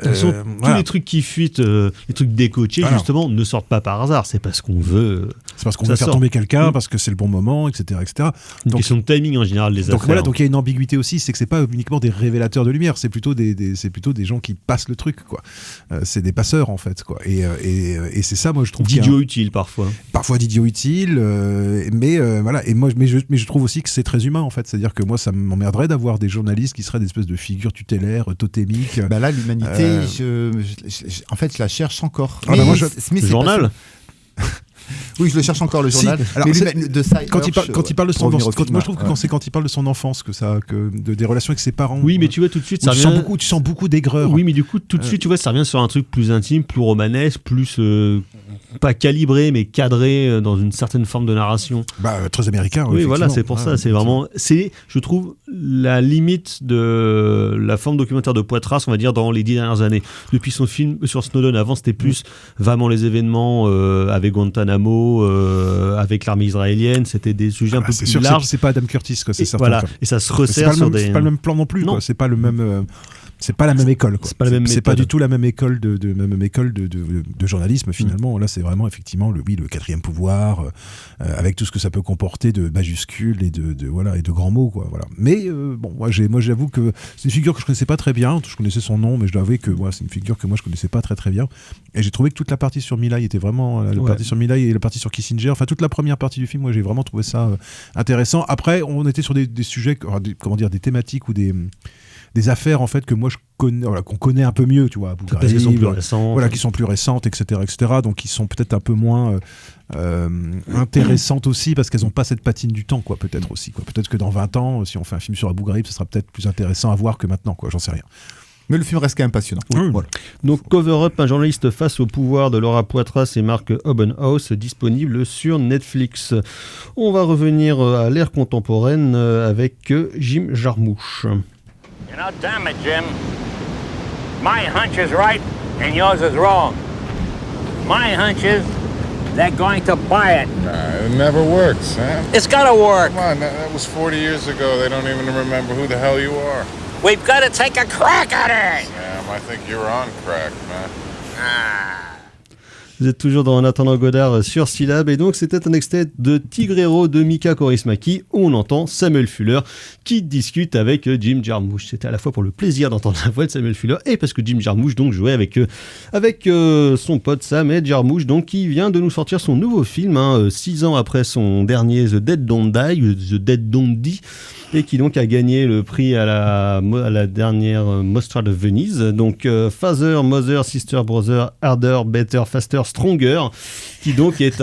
tous les trucs qui fuitent, les trucs décoachés, justement, ne sortent pas par hasard. C'est parce qu'on veut. C'est parce qu'on veut faire tomber quelqu'un, parce que c'est le bon moment, etc., etc. Une question de timing en général des affaires. Donc il y a une ambiguïté aussi, c'est que c'est pas uniquement des révélateurs de lumière, c'est plutôt des gens qui passent le truc, quoi. C'est des passeurs en fait, quoi. Et c'est ça, moi je trouve. D'idiots utiles parfois. Parfois d'idiots utiles, mais voilà. Et moi, mais je trouve aussi que c'est très humain en fait. C'est-à-dire que moi, ça m'emmerderait d'avoir des journalistes qui seraient des espèces de figures tutélaires, totémiques. Là, l'humanité, en fait, je la cherche encore. Le journal. Oui, je le cherche encore le journal. Si. Alors, mais c'est- lui, de ça, quand il parle de son enfance, moi je trouve que ouais. quand il parle de son enfance, des relations avec ses parents. Oui, mais tu vois tout de suite, ça tu revient. sens beaucoup d'aigreur. Oui, mais du coup, tout de suite, tu vois, ça revient sur un truc plus intime, plus romanesque, plus pas calibré, mais cadré dans une certaine forme de narration. Très américain. Oui, voilà, effectivement. c'est pour ça. C'est vraiment, je trouve, la limite de la forme documentaire de Poitras, on va dire, dans les 10 dernières années. Depuis son film sur Snowden, avant, c'était plus vraiment les événements avec Guantanamo, avec l'armée israélienne. C'était des sujets un peu C'est plus sûr, larges. c'est pas Adam Curtis, quoi. C'est Et certain. voilà, quoi. et ça se C'est pas resserre sur des. C'est pas le même plan non plus. Non. Quoi. C'est pas le même. C'est pas la même école. Quoi. C'est pas la même C'est pas méthode. du tout la même école de journalisme finalement. Là, c'est vraiment effectivement le quatrième pouvoir, avec tout ce que ça peut comporter de majuscules et de grands mots, quoi. Voilà. Mais bon, moi j'avoue que c'est une figure que je connaissais pas très bien. Je connaissais son nom, mais je dois avouer que c'est une figure que moi je connaissais pas très très bien. Et j'ai trouvé que toute la partie sur Milai était vraiment la partie sur Milai et la partie sur Kissinger. Enfin, toute la première partie du film, moi j'ai vraiment trouvé ça intéressant. Après, on était sur des sujets, des thématiques ou des affaires en fait que moi je connais, qu'on connaît un peu mieux, tu vois, Abu Parce qu'elles sont Ghraib, plus récentes. qui sont plus récentes, etc., donc qui sont peut-être un peu moins intéressantes aussi parce qu'elles n'ont pas cette patine du temps, quoi, peut-être aussi, quoi. Peut-être que dans 20 ans, si on fait un film sur Abu Ghraib, ce sera peut-être plus intéressant à voir que maintenant, quoi. J'en sais rien. Mais le film reste quand même passionnant. Voilà. Donc Cover Up, un journaliste face au pouvoir de Laura Poitras et Mark Obenhaus, disponible sur Netflix. On va revenir à l'ère contemporaine avec Jim Jarmusch. You know, damn it, Jim. My hunch is right and yours is wrong. My hunch is they're going to buy it. Nah, it never works, huh? It's gotta work. Come on, that was 40 years ago. They don't even remember who the hell you are. We've got to take a crack at it. Sam, I think you're on crack, man. Vous êtes toujours dans En attendant Godard sur Syllab, et donc c'était un extrait de Tigrero de Mika Kaurismäki où on entend Samuel Fuller qui discute avec Jim Jarmusch. C'était à la fois pour le plaisir d'entendre la voix de Samuel Fuller et parce que Jim Jarmusch donc jouait avec son pote Samuel Jarmusch, donc qui vient de nous sortir son nouveau film 6 ans après son dernier The Dead Don't Die, The Dead Don't Die, et qui donc a gagné le prix à la dernière Mostra de Venise. Donc Father, Mother, Sister, Brother, Harder, Better, Faster, Stronger, qui donc est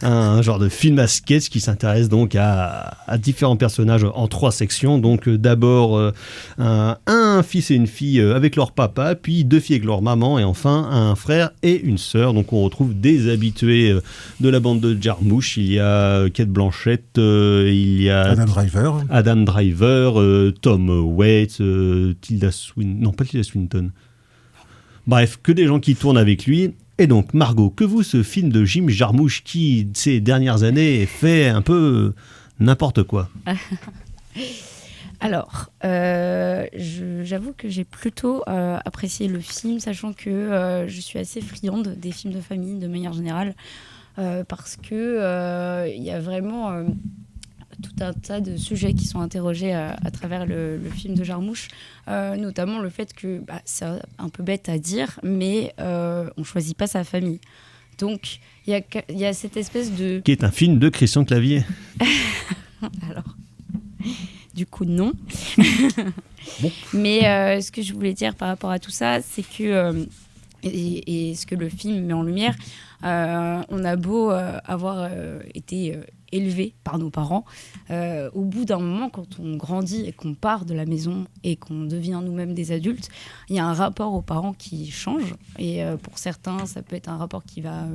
un genre de film à sketch qui s'intéresse donc à différents personnages en 3 sections. Donc d'abord un fils et une fille avec leur papa, puis 2 filles avec leur maman, et enfin un frère et une sœur. Donc on retrouve des habitués de la bande de Jarmusch. Il y a Cate Blanchett, il y a Adam Driver, Tom Waits, Tilda Swinton. Non, pas Tilda Swinton. Bref, que des gens qui tournent avec lui. Et donc, Margot, que vaut ce film de Jim Jarmusch qui, ces dernières années, fait un peu n'importe quoi? Alors, j'avoue que j'ai plutôt apprécié le film, sachant que je suis assez friande des films de famille de manière générale, parce que il y a vraiment tout un tas de sujets qui sont interrogés à travers le film de Jarmusch, notamment le fait que c'est un peu bête à dire, mais on choisit pas sa famille. Donc il y a cette espèce de... Qui est un film de Christian Clavier. Alors, du coup non. Bon. Mais ce que je voulais dire par rapport à tout ça, c'est que et ce que le film met en lumière, on a beau avoir été élevé par nos parents, au bout d'un moment, quand on grandit et qu'on part de la maison et qu'on devient nous-mêmes des adultes, il y a un rapport aux parents qui change. Et pour certains, ça peut être un rapport qui va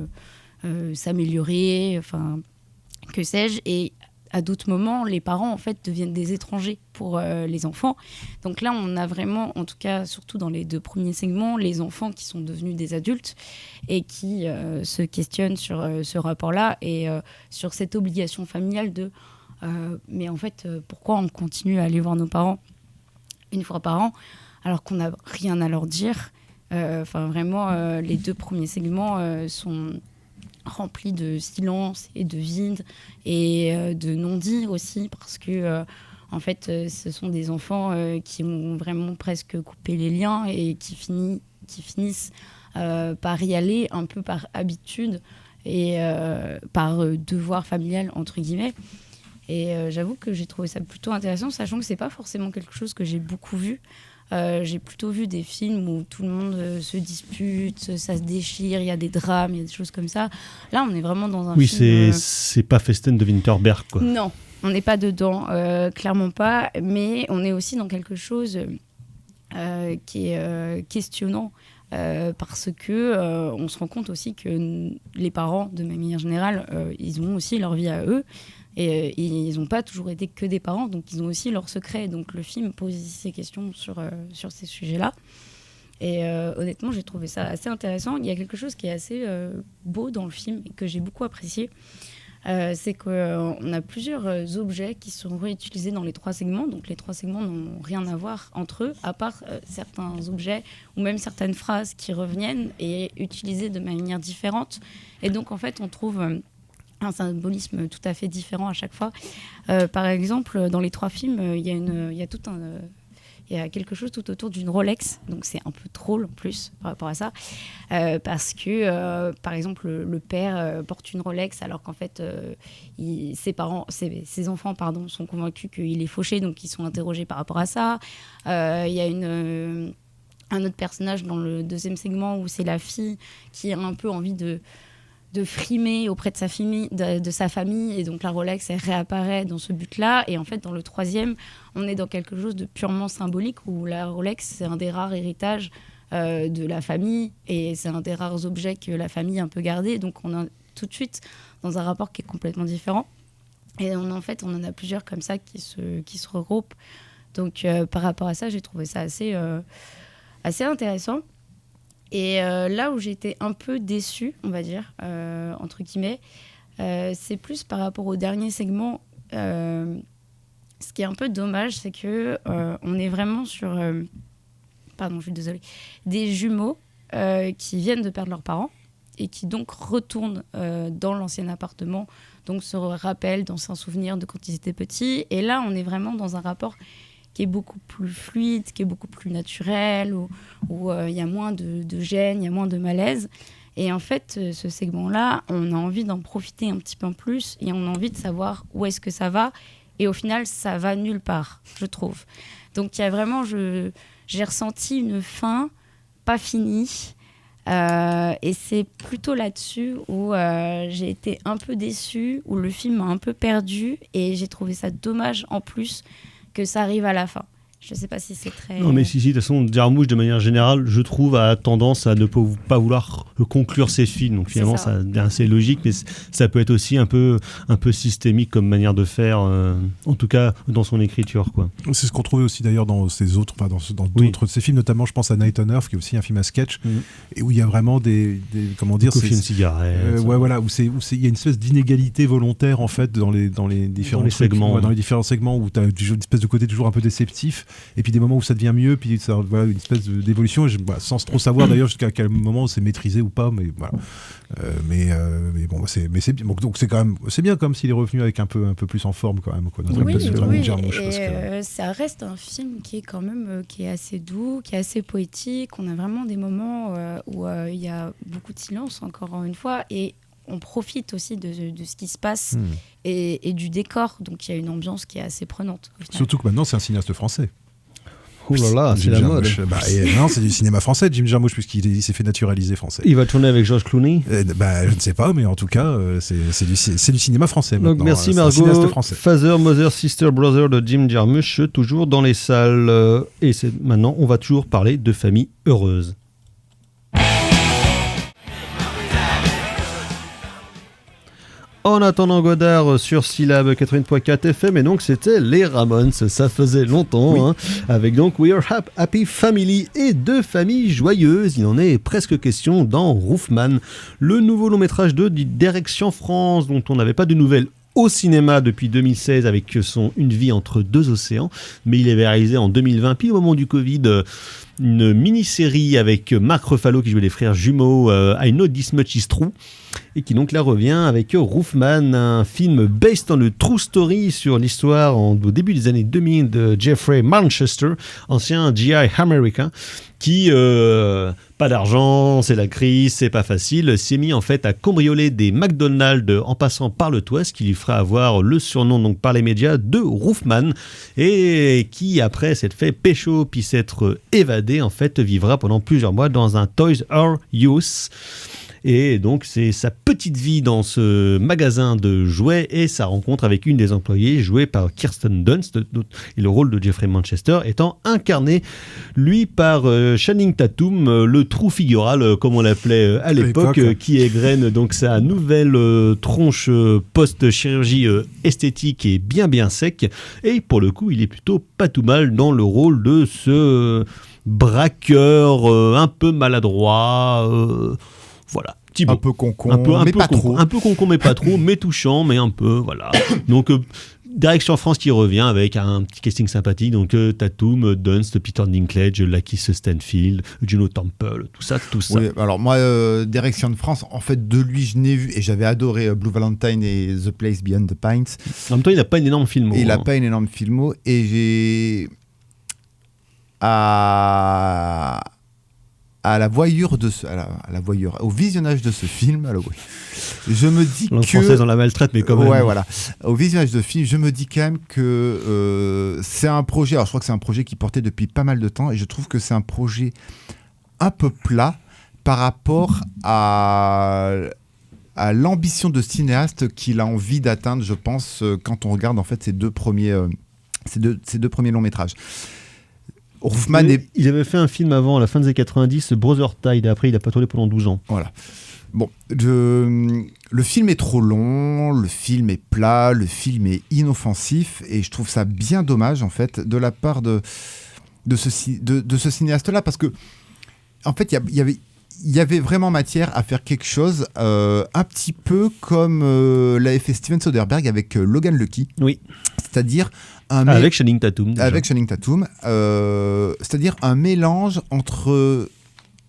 s'améliorer, enfin, que sais-je. Et à d'autres moments, les parents, en fait, deviennent des étrangers pour les enfants. Donc là, on a vraiment, en tout cas, surtout dans les 2 premiers segments, les enfants qui sont devenus des adultes et qui se questionnent sur ce rapport-là et sur cette obligation familiale de mais en fait, pourquoi on continue à aller voir nos parents une fois par an alors qu'on n'a rien à leur dire. Enfin, vraiment, les 2 premiers segments sont rempli de silence et de vide et de non-dits aussi, parce que en fait ce sont des enfants qui ont vraiment presque coupé les liens et qui finissent par y aller un peu par habitude et par devoir familial entre guillemets. Et j'avoue que j'ai trouvé ça plutôt intéressant, sachant que c'est pas forcément quelque chose que j'ai beaucoup vu. J'ai plutôt vu des films où tout le monde se dispute, ça se déchire, il y a des drames, il y a des choses comme ça. Là, on est vraiment dans un film... Oui, c'est pas Festen de Winterberg, quoi. Non, on n'est pas dedans, clairement pas. Mais on est aussi dans quelque chose qui est questionnant. Parce que on se rend compte aussi que les parents, de manière générale, ils ont aussi leur vie à eux. Et ils n'ont pas toujours été que des parents, donc ils ont aussi leurs secrets. Donc le film pose ces questions sur ces sujets-là. Et honnêtement, j'ai trouvé ça assez intéressant. Il y a quelque chose qui est assez beau dans le film et que j'ai beaucoup apprécié. C'est qu'on a plusieurs objets qui sont réutilisés dans les 3 segments. Donc les 3 segments n'ont rien à voir entre eux, à part certains objets ou même certaines phrases qui reviennent et utilisées de manière différente. Et donc en fait, on trouve... un symbolisme tout à fait différent à chaque fois. Par exemple, dans les 3 films, il y a quelque chose tout autour d'une Rolex, donc c'est un peu drôle en plus par rapport à ça, parce que, par exemple, le père porte une Rolex alors qu'en fait, ses enfants sont convaincus qu'il est fauché, donc ils sont interrogés par rapport à ça. Il y a un autre personnage dans le 2e segment où c'est la fille qui a un peu envie de frimer auprès de sa famille, et donc la Rolex, elle réapparaît dans ce but-là. Et en fait, dans le 3e, on est dans quelque chose de purement symbolique, où la Rolex, c'est un des rares héritages de la famille, et c'est un des rares objets que la famille a un peu gardé. Donc on est tout de suite dans un rapport qui est complètement différent. Et en fait, on en a plusieurs comme ça qui se regroupent. Donc par rapport à ça, j'ai trouvé ça assez intéressant. Et là où j'étais un peu déçue, on va dire, entre guillemets, c'est plus par rapport au dernier segment. Ce qui est un peu dommage, c'est que on est vraiment sur... pardon, je suis désolée. Des jumeaux qui viennent de perdre leurs parents et qui donc retournent dans l'ancien appartement, donc se rappellent d'anciens souvenirs de quand ils étaient petits. Et là, on est vraiment dans un rapport qui est beaucoup plus fluide, qui est beaucoup plus naturel, où il y a moins de gêne, il y a moins de malaise. Et en fait, ce segment-là, on a envie d'en profiter un petit peu plus, et on a envie de savoir où est-ce que ça va. Et au final, ça va nulle part, je trouve. Donc il y a vraiment, j'ai ressenti une fin pas finie. Et c'est plutôt là-dessus où j'ai été un peu déçue, où le film m'a un peu perdue, et j'ai trouvé ça dommage en plus que ça arrive à la fin. Je ne sais pas si c'est très... Non, mais si, de toute façon, Jarmusch, de manière générale, je trouve, a tendance à ne pas vouloir conclure ses films. Donc finalement, c'est assez logique, mais ça peut être aussi un peu systémique comme manière de faire, en tout cas dans son écriture, quoi. C'est ce qu'on trouvait aussi d'ailleurs dans ses autres, dans d'autres de ses films, notamment je pense à Night on Earth, qui est aussi un film à sketch, et où il y a vraiment des comment dire, c'est une cigarette. Ouais, voilà, où il y a une espèce d'inégalité volontaire en fait dans les différents segments, dans les différents segments, où tu as une espèce de côté toujours un peu déceptif. Et puis des moments où ça devient mieux, puis ça, voilà, une espèce d'évolution, sans trop savoir d'ailleurs jusqu'à quel moment c'est maîtrisé ou pas, mais voilà. Mais bon, c'est bien. Donc c'est quand même, c'est bien comme s'il est revenu avec un peu plus en forme quand même, quoi. Ça reste un film qui est quand même qui est assez doux, qui est assez poétique. On a vraiment des moments où il y a beaucoup de silence, encore une fois, et on profite aussi de ce qui se passe et du décor. Donc il y a une ambiance qui est assez prenante. Surtout que maintenant c'est un cinéaste français. Oh là là, c'est la mode. Non, c'est du cinéma français, Jim Jarmusch, puisqu'il s'est fait naturaliser français. Il va tourner avec George Clooney. Je ne sais pas, mais en tout cas, c'est du cinéma français maintenant. Donc merci Margot. Father, Mother, Sister, Brother de Jim Jarmusch, toujours dans les salles. Et maintenant, on va toujours parler de famille heureuse. En attendant Godard sur Syllab 80.4 FM, et donc c'était les Ramones, ça faisait longtemps, hein, avec donc We Are Happy Family et 2 familles joyeuses. Il en est presque question dans Roofman, le nouveau long métrage de Direction France, dont on n'avait pas de nouvelles au cinéma depuis 2016 avec son Une vie entre 2 océans, mais il est réalisé en 2020, puis au moment du Covid. une mini-série avec Mark Ruffalo qui jouait les frères jumeaux, I Know This Much Is True, et qui donc là revient avec Roofman, un film based on a true story sur l'histoire au début des années 2000 de Jeffrey Manchester, ancien GI américain, qui, pas d'argent, c'est la crise, c'est pas facile, s'est mis en fait à cambrioler des McDonald's en passant par le toit, ce qui lui fera avoir le surnom donc par les médias de Roofman, et qui après s'être fait pécho puis s'être évadé en fait vivra pendant plusieurs mois dans un Toys R Us. Et donc, c'est sa petite vie dans ce magasin de jouets et sa rencontre avec une des employées jouée par Kirsten Dunst. Et le rôle de Jeffrey Manchester étant incarné, lui, par Channing Tatum, le trou figural, comme on l'appelait à l'époque, qui égrène donc sa nouvelle tronche post-chirurgie esthétique et bien sec. Et pour le coup, il est plutôt pas tout mal dans le rôle de ce braqueur un peu maladroit. Voilà. Un peu concon, mais pas trop. Un peu concon, mais pas trop, mais touchant, mais un peu, voilà. Donc, direction France qui revient avec un petit casting sympathique. Donc, Tatum, Dunst, Peter Dinklage, Lakeith Stanfield, Juno Temple, tout ça. Oui, alors moi, direction de France, en fait, de lui, je n'ai vu, et j'avais adoré Blue Valentine et The Place Beyond the Pines. En même temps, il n'a pas une énorme filmo. Il n'a pas une énorme filmo, et j'ai... À la voyure de ce, au visionnage de ce film, je me dis que... française on la maltraite, mais quand même. Ouais, voilà. Au visionnage de ce film, je me dis quand même que c'est un projet, alors je crois que c'est un projet qui portait depuis pas mal de temps, et je trouve que c'est un projet un peu plat par rapport à l'ambition de cinéaste qu'il a envie d'atteindre, je pense, quand on regarde en fait ces deux premiers longs métrages. Il avait fait un film avant, à la fin des années 90, Brother Tide, et après il a pas tourné pendant 12 ans. Voilà. Bon, le film est trop long, le film est plat, le film est inoffensif, et je trouve ça bien dommage, en fait, de la part de ce cinéaste-là, parce que, en fait, il y avait vraiment matière à faire quelque chose un petit peu comme l'avait fait Steven Soderbergh avec Logan Lucky. Oui. C'est-à-dire avec Channing Tatum. Avec Channing Tatum. C'est-à-dire un mélange entre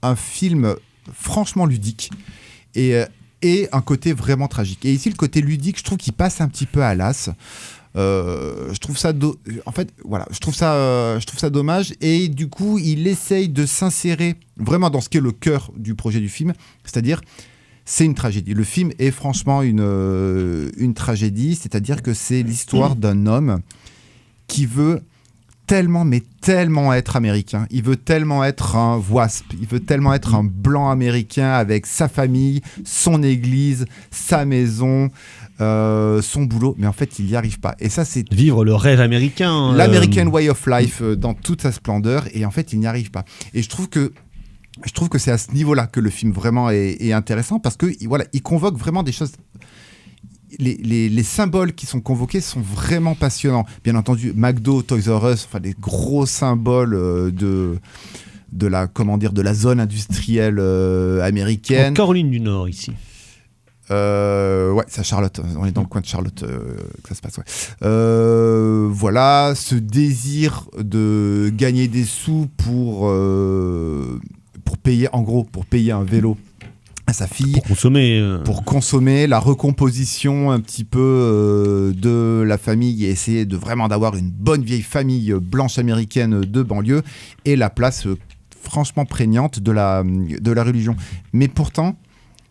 un film franchement ludique et un côté vraiment tragique. Et ici, le côté ludique, je trouve qu'il passe un petit peu à l'as. Je trouve ça je trouve ça dommage, et du coup il essaye de s'insérer vraiment dans ce qui est le cœur du projet du film, c'est-à-dire c'est une tragédie. Le film est franchement une tragédie, c'est-à-dire que c'est l'histoire d'un homme qui veut tellement être américain. Il veut tellement être un WASP. Il veut tellement être un blanc américain avec sa famille, son église, sa maison, son boulot. Mais en fait, il n'y arrive pas. Et ça, c'est... Vivre le rêve américain. L'American Way of Life dans toute sa splendeur. Et en fait, il n'y arrive pas. Et je trouve que c'est à ce niveau-là que le film vraiment est intéressant, parce que voilà, il convoque vraiment des choses... Les symboles qui sont convoqués sont vraiment passionnants. Bien entendu, McDo, Toys R Us, enfin des gros symboles de la zone industrielle américaine. En Caroline du Nord ici. Ouais, c'est à Charlotte. On est dans le coin de Charlotte que ça se passe. Ouais. Voilà, ce désir de gagner des sous pour payer un vélo à sa fille, pour consommer, la recomposition un petit peu de la famille, et essayer d'avoir une bonne vieille famille blanche américaine de banlieue, et la place franchement prégnante de la religion. Mais pourtant,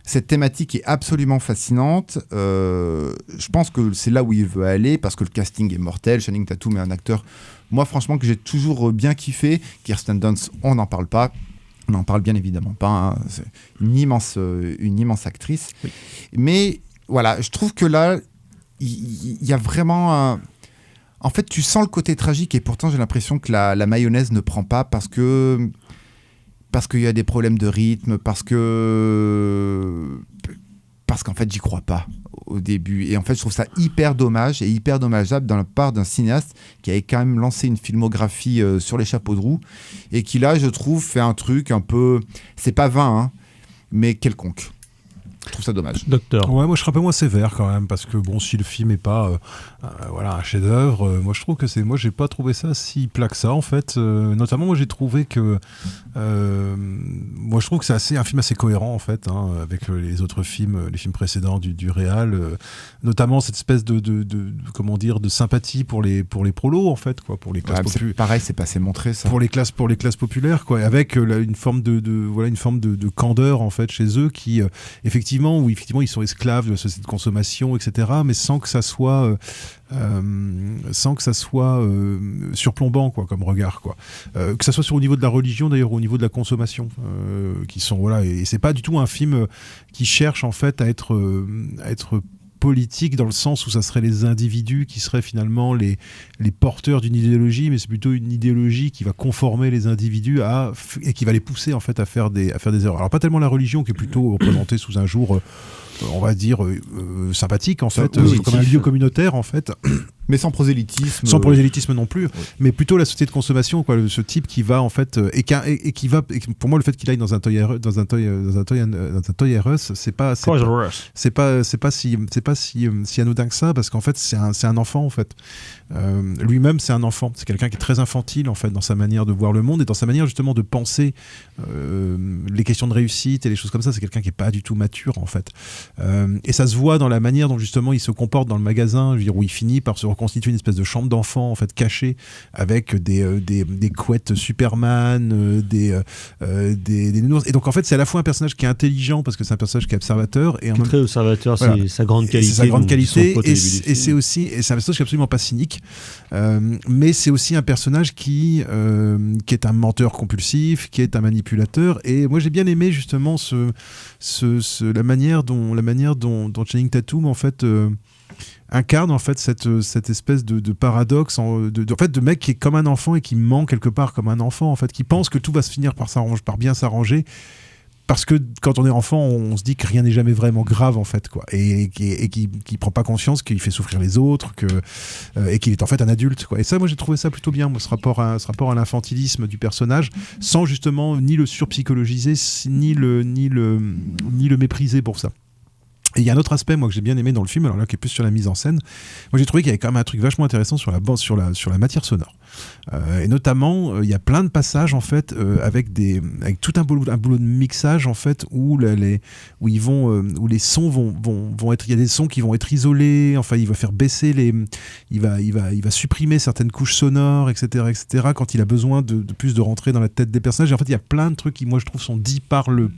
cette thématique est absolument fascinante. Je pense que c'est là où il veut aller, parce que le casting est mortel. Channing Tatum est un acteur, moi franchement, que j'ai toujours bien kiffé. Kirsten Dunst, on n'en parle pas. On n'en parle bien évidemment pas, hein. C'est une immense actrice. Oui. Mais voilà, je trouve que là, il y a vraiment... En fait, tu sens le côté tragique, et pourtant j'ai l'impression que la mayonnaise ne prend pas, parce qu'il y a des problèmes de rythme, parce qu'en fait, j'y crois pas au début. Et en fait, je trouve ça hyper dommage et hyper dommageable de la part d'un cinéaste qui avait quand même lancé une filmographie sur les chapeaux de roue, et qui là, je trouve, fait un truc un peu... C'est pas vain, hein, mais quelconque. Je trouve ça dommage. Docteur. Ouais, moi je serais un peu moins sévère quand même, parce que bon, si le film est pas un chef-d'œuvre, moi je trouve que moi j'ai pas trouvé ça si plat que ça en fait. Notamment, moi j'ai trouvé que moi je trouve que c'est un film assez cohérent en fait, avec les autres films, les films précédents du réal, notamment cette espèce de comment dire, de sympathie pour les prolos en fait, quoi, pour les classes populaires. Pareil, c'est pas assez montré ça. Pour les classes populaires, quoi, avec une forme de candeur en fait chez eux qui effectivement ils sont esclaves de la société de consommation, etc., mais sans que ça soit surplombant, quoi, comme regard, quoi. Que ça soit au niveau de la religion d'ailleurs, ou au niveau de la consommation, qui sont et c'est pas du tout un film qui cherche en fait à être politique dans le sens où ça serait les individus qui seraient finalement les porteurs d'une idéologie, mais c'est plutôt une idéologie qui va conformer les individus et qui va les pousser en fait à faire des erreurs. Alors pas tellement la religion qui est plutôt représentée sous un jour on va dire sympathique en fait, comme un lieu communautaire en fait. Mais sans prosélytisme. Sans prosélytisme non plus, mais plutôt la société de consommation, quoi, ce type qui va en fait pour moi le fait qu'il aille dans un Toys R Us, c'est pas si anodin que ça, parce qu'en fait c'est un enfant en fait. Lui-même c'est un enfant, c'est quelqu'un qui est très infantile en fait dans sa manière de voir le monde et dans sa manière justement de penser les questions de réussite et les choses comme ça. C'est quelqu'un qui est pas du tout mature en fait, et ça se voit dans la manière dont justement il se comporte dans le magasin, je veux dire, où il finit par se reconstituer une espèce de chambre d'enfant en fait cachée, avec des couettes Superman, des nounours. Et donc en fait c'est à la fois un personnage qui est intelligent parce que c'est un personnage qui est observateur et très observateur, voilà. C'est sa grande qualité. C'est sa grande qualité et c'est un personnage qui est absolument pas cynique, mais c'est aussi un personnage qui est un menteur compulsif, qui est un manipulateur. Et moi j'ai bien aimé justement la manière dont Channing Tatum en fait incarne en fait cette espèce de paradoxe de mec qui est comme un enfant et qui ment quelque part comme un enfant en fait, qui pense que tout va se finir par bien s'arranger, parce que quand on est enfant on se dit que rien n'est jamais vraiment grave en fait, quoi, et qui prend pas conscience qu'il fait souffrir les autres, et qu'il est en fait un adulte, quoi. Et ça, moi j'ai trouvé ça plutôt bien, moi, ce rapport à l'infantilisme du personnage, sans justement ni le surpsychologiser ni le mépriser pour ça. Et il y a un autre aspect, moi, que j'ai bien aimé dans le film, alors là, qui est plus sur la mise en scène. Moi, j'ai trouvé qu'il y avait quand même un truc vachement intéressant sur la matière sonore. Et notamment, il y a plein de passages, en fait, avec tout un boulot de mixage, en fait, où les sons vont être, il y a des sons qui vont être isolés, enfin, il va faire baisser il va supprimer certaines couches sonores, etc., quand il a besoin de plus de rentrer dans la tête des personnages. Et en fait, il y a plein de trucs qui, moi, je trouve, sont dits par le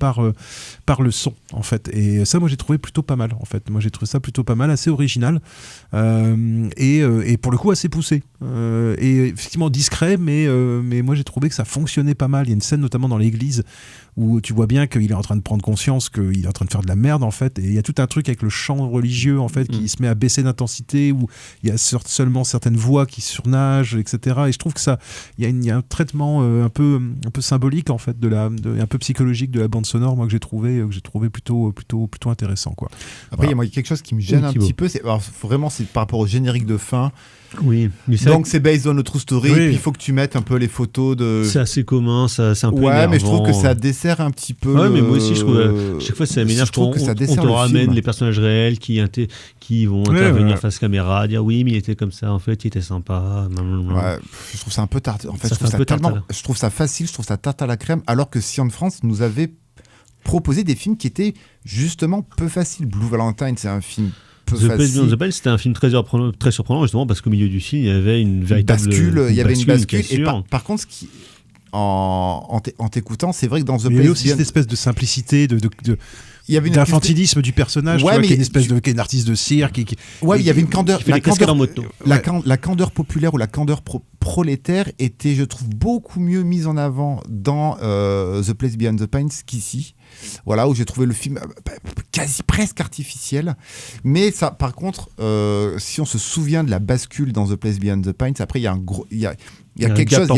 son, en fait. Et ça, moi, j'ai trouvé plutôt pas mal, en fait. Moi, j'ai trouvé ça plutôt pas mal, assez original, et pour le coup, assez poussé. Et effectivement discret, mais moi, j'ai trouvé que ça fonctionnait pas mal. Il y a une scène, notamment dans l'église, où tu vois bien qu'il est en train de prendre conscience qu'il est en train de faire de la merde, en fait. Et il y a tout un truc avec le chant religieux, en fait, qui se met à baisser d'intensité, où il y a seulement certaines voix qui surnagent, etc. Et je trouve que ça, il y a un traitement un peu symbolique, en fait, un peu psychologique de la bande sonore, moi, que j'ai trouvé plutôt intéressant, quoi. Après, il y a quelque chose qui me gêne un petit peu, c'est par rapport au générique de fin. Oui, mais donc c'est based on a true story, oui. Et puis il faut que tu mettes un peu les photos de. C'est assez commun, c'est un peu énervant. Mais je trouve que ça dessert un petit peu. Ouais, mais moi aussi je trouve chaque fois ça m'énerve quand on te ramène les personnages réels qui vont intervenir face caméra, dire oui mais il était comme ça, en fait il était sympa. Ouais, je trouve ça un peu tard. En fait, je trouve ça facile, je trouve ça tarte à la crème, alors que Science France nous avait proposé des films qui étaient justement peu faciles. Blue Valentine, c'est un film. The Place, c'était un film très surprenant, justement parce qu'au milieu du film il y avait une véritable bascule. Il y avait une bascule. Et par contre, en t'écoutant, c'est vrai que dans The Place, il y avait aussi cette espèce de simplicité, il y avait d'infantilisme du personnage, qui est une espèce qui est un artiste de cirque. Il y avait une candeur. La candeur populaire ou la candeur prolétaire était, je trouve, beaucoup mieux mise en avant dans The Place Beyond the Pines qu'ici. Voilà, où j'ai trouvé le film quasi presque artificiel. Mais ça, par contre, si on se souvient de la bascule dans The Place Beyond the Pines, après il y a quelque chose,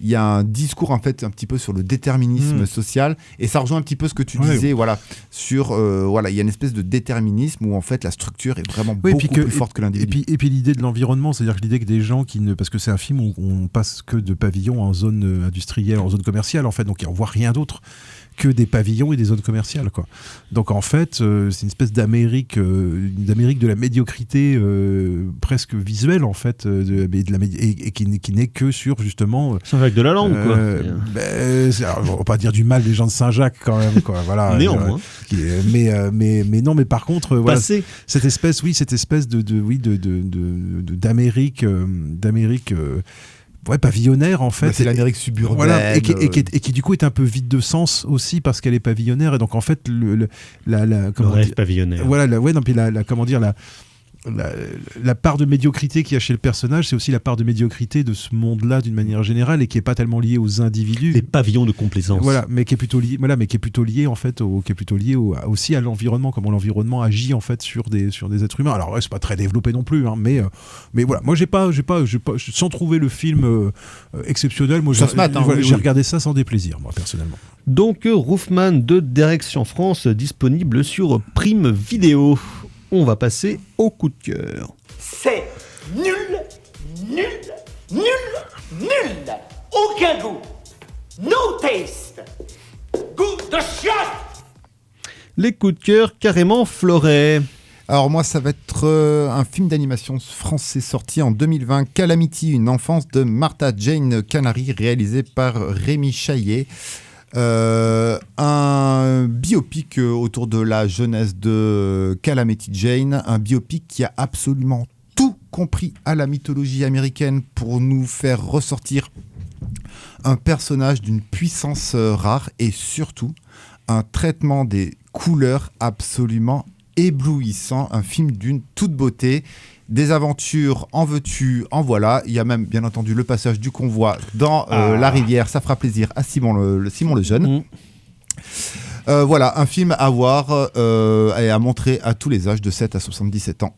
il y a un discours en fait un petit peu sur le déterminisme social, et ça rejoint un petit peu ce que tu disais, voilà, sur il y a une espèce de déterminisme où en fait la structure est vraiment beaucoup plus forte que l'individu. Et puis l'idée de l'environnement, c'est-à-dire que l'idée que des gens parce que c'est un film où on passe que de pavillon en zone industrielle, en zone commerciale en fait, donc on voit rien d'autre que des pavillons et des zones commerciales, quoi. Donc en fait, c'est une espèce d'Amérique de la médiocrité presque visuelle, en fait, et qui n'est que sur, justement... Saint-Jacques de la Lande, quoi. Alors, on va pas dire du mal des gens de Saint-Jacques, quand même, quoi. Voilà. Néanmoins. Mais non, mais par contre, voilà, cette espèce d'Amérique pavillonnaire, en fait. Bah, c'est l'Amérique suburbaine. Voilà, et qui du coup est un peu vide de sens aussi parce qu'elle est pavillonnaire, et donc en fait le rêve pavillonnaire. Voilà, la part de médiocrité qu'il y a chez le personnage, c'est aussi la part de médiocrité de ce monde-là d'une manière générale, et qui est pas tellement liée aux individus. Les pavillons de complaisance. Voilà, mais qui est plutôt lié en fait, aussi à l'environnement, comment l'environnement agit en fait sur des êtres humains. Alors ouais, c'est pas très développé non plus, hein, mais voilà, moi j'ai pas, sans trouver le film exceptionnel, moi j'ai regardé ça sans déplaisir, moi personnellement. Donc Roofman de Direction France, disponible sur Prime Video. On va passer au coup de cœur. C'est nul, nul, nul, nul. Aucun goût. No taste. Goût de chiotte. Les coups de cœur carrément Floret. Alors moi, ça va être un film d'animation français sorti en 2020, Calamity, une enfance de Martha Jane Canary, réalisé par Rémi Chaillet. Un biopic autour de la jeunesse de Calamity Jane, un biopic qui a absolument tout compris à la mythologie américaine pour nous faire ressortir un personnage d'une puissance rare, et surtout un traitement des couleurs absolument éblouissant, un film d'une toute beauté. Des aventures, en veux-tu, en voilà. Il y a même, bien entendu, le passage du convoi dans la rivière. Ça fera plaisir à Simon le Jeune. Voilà, un film à voir et à montrer à tous les âges de 7 à 77 ans.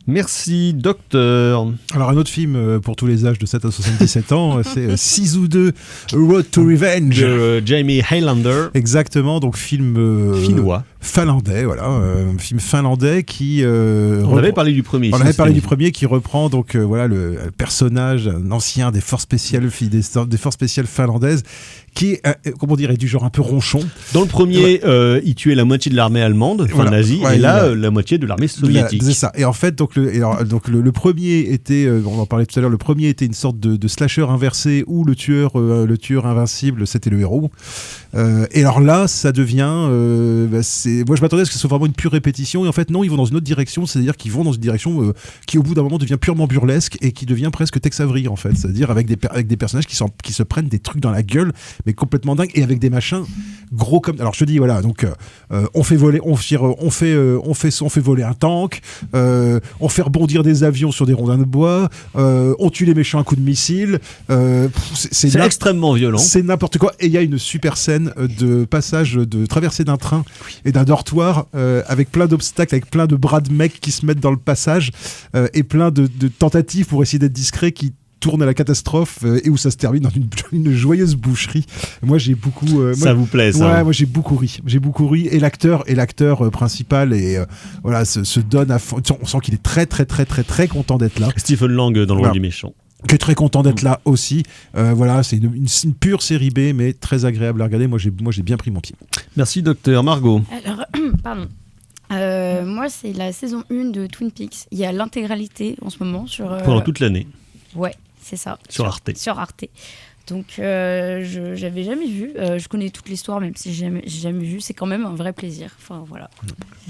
Merci, docteur. Alors, un autre film pour tous les âges de 7 à 77 ans, c'est Sisu 2, Road to Revenge. De Jamie Highlander. Exactement, donc film finnois. Finlandais, voilà, un film finlandais qui... on avait parlé du premier. On avait parlé du premier, qui reprend donc voilà le personnage, un ancien des forces spéciales finlandaises, qui est du genre un peu ronchon. Dans le premier, il tuait la moitié de l'armée allemande, nazie, et là, la moitié de l'armée soviétique. C'est ça. Et en fait, donc le premier était, on en parlait tout à l'heure, le premier était une sorte de slasher inversé où le tueur invincible, c'était le héros. Et alors là, ça devient... moi, je m'attendais à ce que ce soit vraiment une pure répétition, et en fait, non, ils vont dans une autre direction, c'est-à-dire qu'ils vont dans une direction qui, au bout d'un moment, devient purement burlesque et qui devient presque Tex Avery, en fait. C'est-à-dire avec des personnages qui se prennent des trucs dans la gueule, mais complètement dingue, et avec des machins gros comme... Alors je te dis, voilà, donc on fait voler un tank, on fait rebondir des avions sur des rondins de bois, on tue les méchants à coups de missile, c'est extrêmement violent, c'est n'importe quoi. Et il y a une super scène de passage, de traversée d'un train et d'un dortoir avec plein d'obstacles, avec plein de bras de mecs qui se mettent dans le passage, et plein de tentatives pour essayer d'être discret qui tourne à la catastrophe, et où ça se termine dans une joyeuse boucherie. Moi, j'ai beaucoup... ça vous plaît, ça? Ouais, moi, j'ai beaucoup ri. Et l'acteur principal voilà, se donne à fond. On sent qu'il est très, très, très, très, très content d'être là. Stephen Lang dans le rôle du méchant. Qui est très content d'être là aussi. Voilà, c'est une pure série B, mais très agréable à regarder. Moi, j'ai bien pris mon pied. Merci, docteur. Margot. Alors, pardon. Moi, c'est la saison 1 de Twin Peaks. Il y a l'intégralité en ce moment sur... Pendant toute l'année. Ouais, c'est ça. Sur Arte. Sur Arte. Donc, j'avais jamais vu. Je connais toute l'histoire, même si j'ai jamais vu. C'est quand même un vrai plaisir. Enfin, voilà.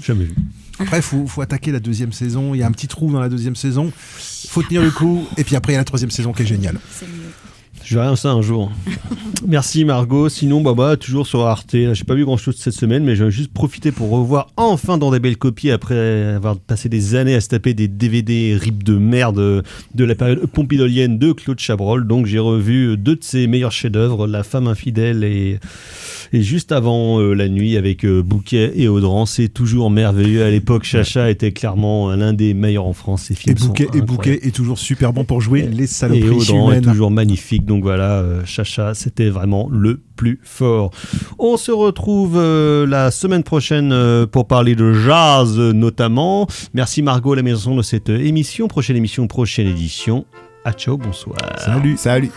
Jamais vu. Après, faut attaquer la deuxième saison. Il y a un petit trou dans la deuxième saison. Faut tenir le coup. Et puis après, il y a la troisième saison qui est géniale. C'est mieux. Je verrai ça un jour. Merci Margot. Sinon, toujours sur Arte. J'ai pas vu grand chose cette semaine, mais j'ai juste profité pour revoir enfin dans des belles copies, après avoir passé des années à se taper des DVD rip de merde de la période pompidolienne de Claude Chabrol. Donc j'ai revu 2 de ses meilleurs chefs-d'œuvre, La femme infidèle et juste avant La nuit avec Bouquet et Audran. C'est toujours merveilleux. À l'époque, Chacha était clairement l'un des meilleurs en France. Ces films et Bouquet est toujours super bon pour jouer les saloperies humaines. Et Audran est toujours magnifique. Donc voilà, Chacha, c'était vraiment le plus fort. On se retrouve la semaine prochaine pour parler de jazz notamment. Merci Margot à la maison de cette émission. Prochaine émission, prochaine édition. À ciao, bonsoir. Salut.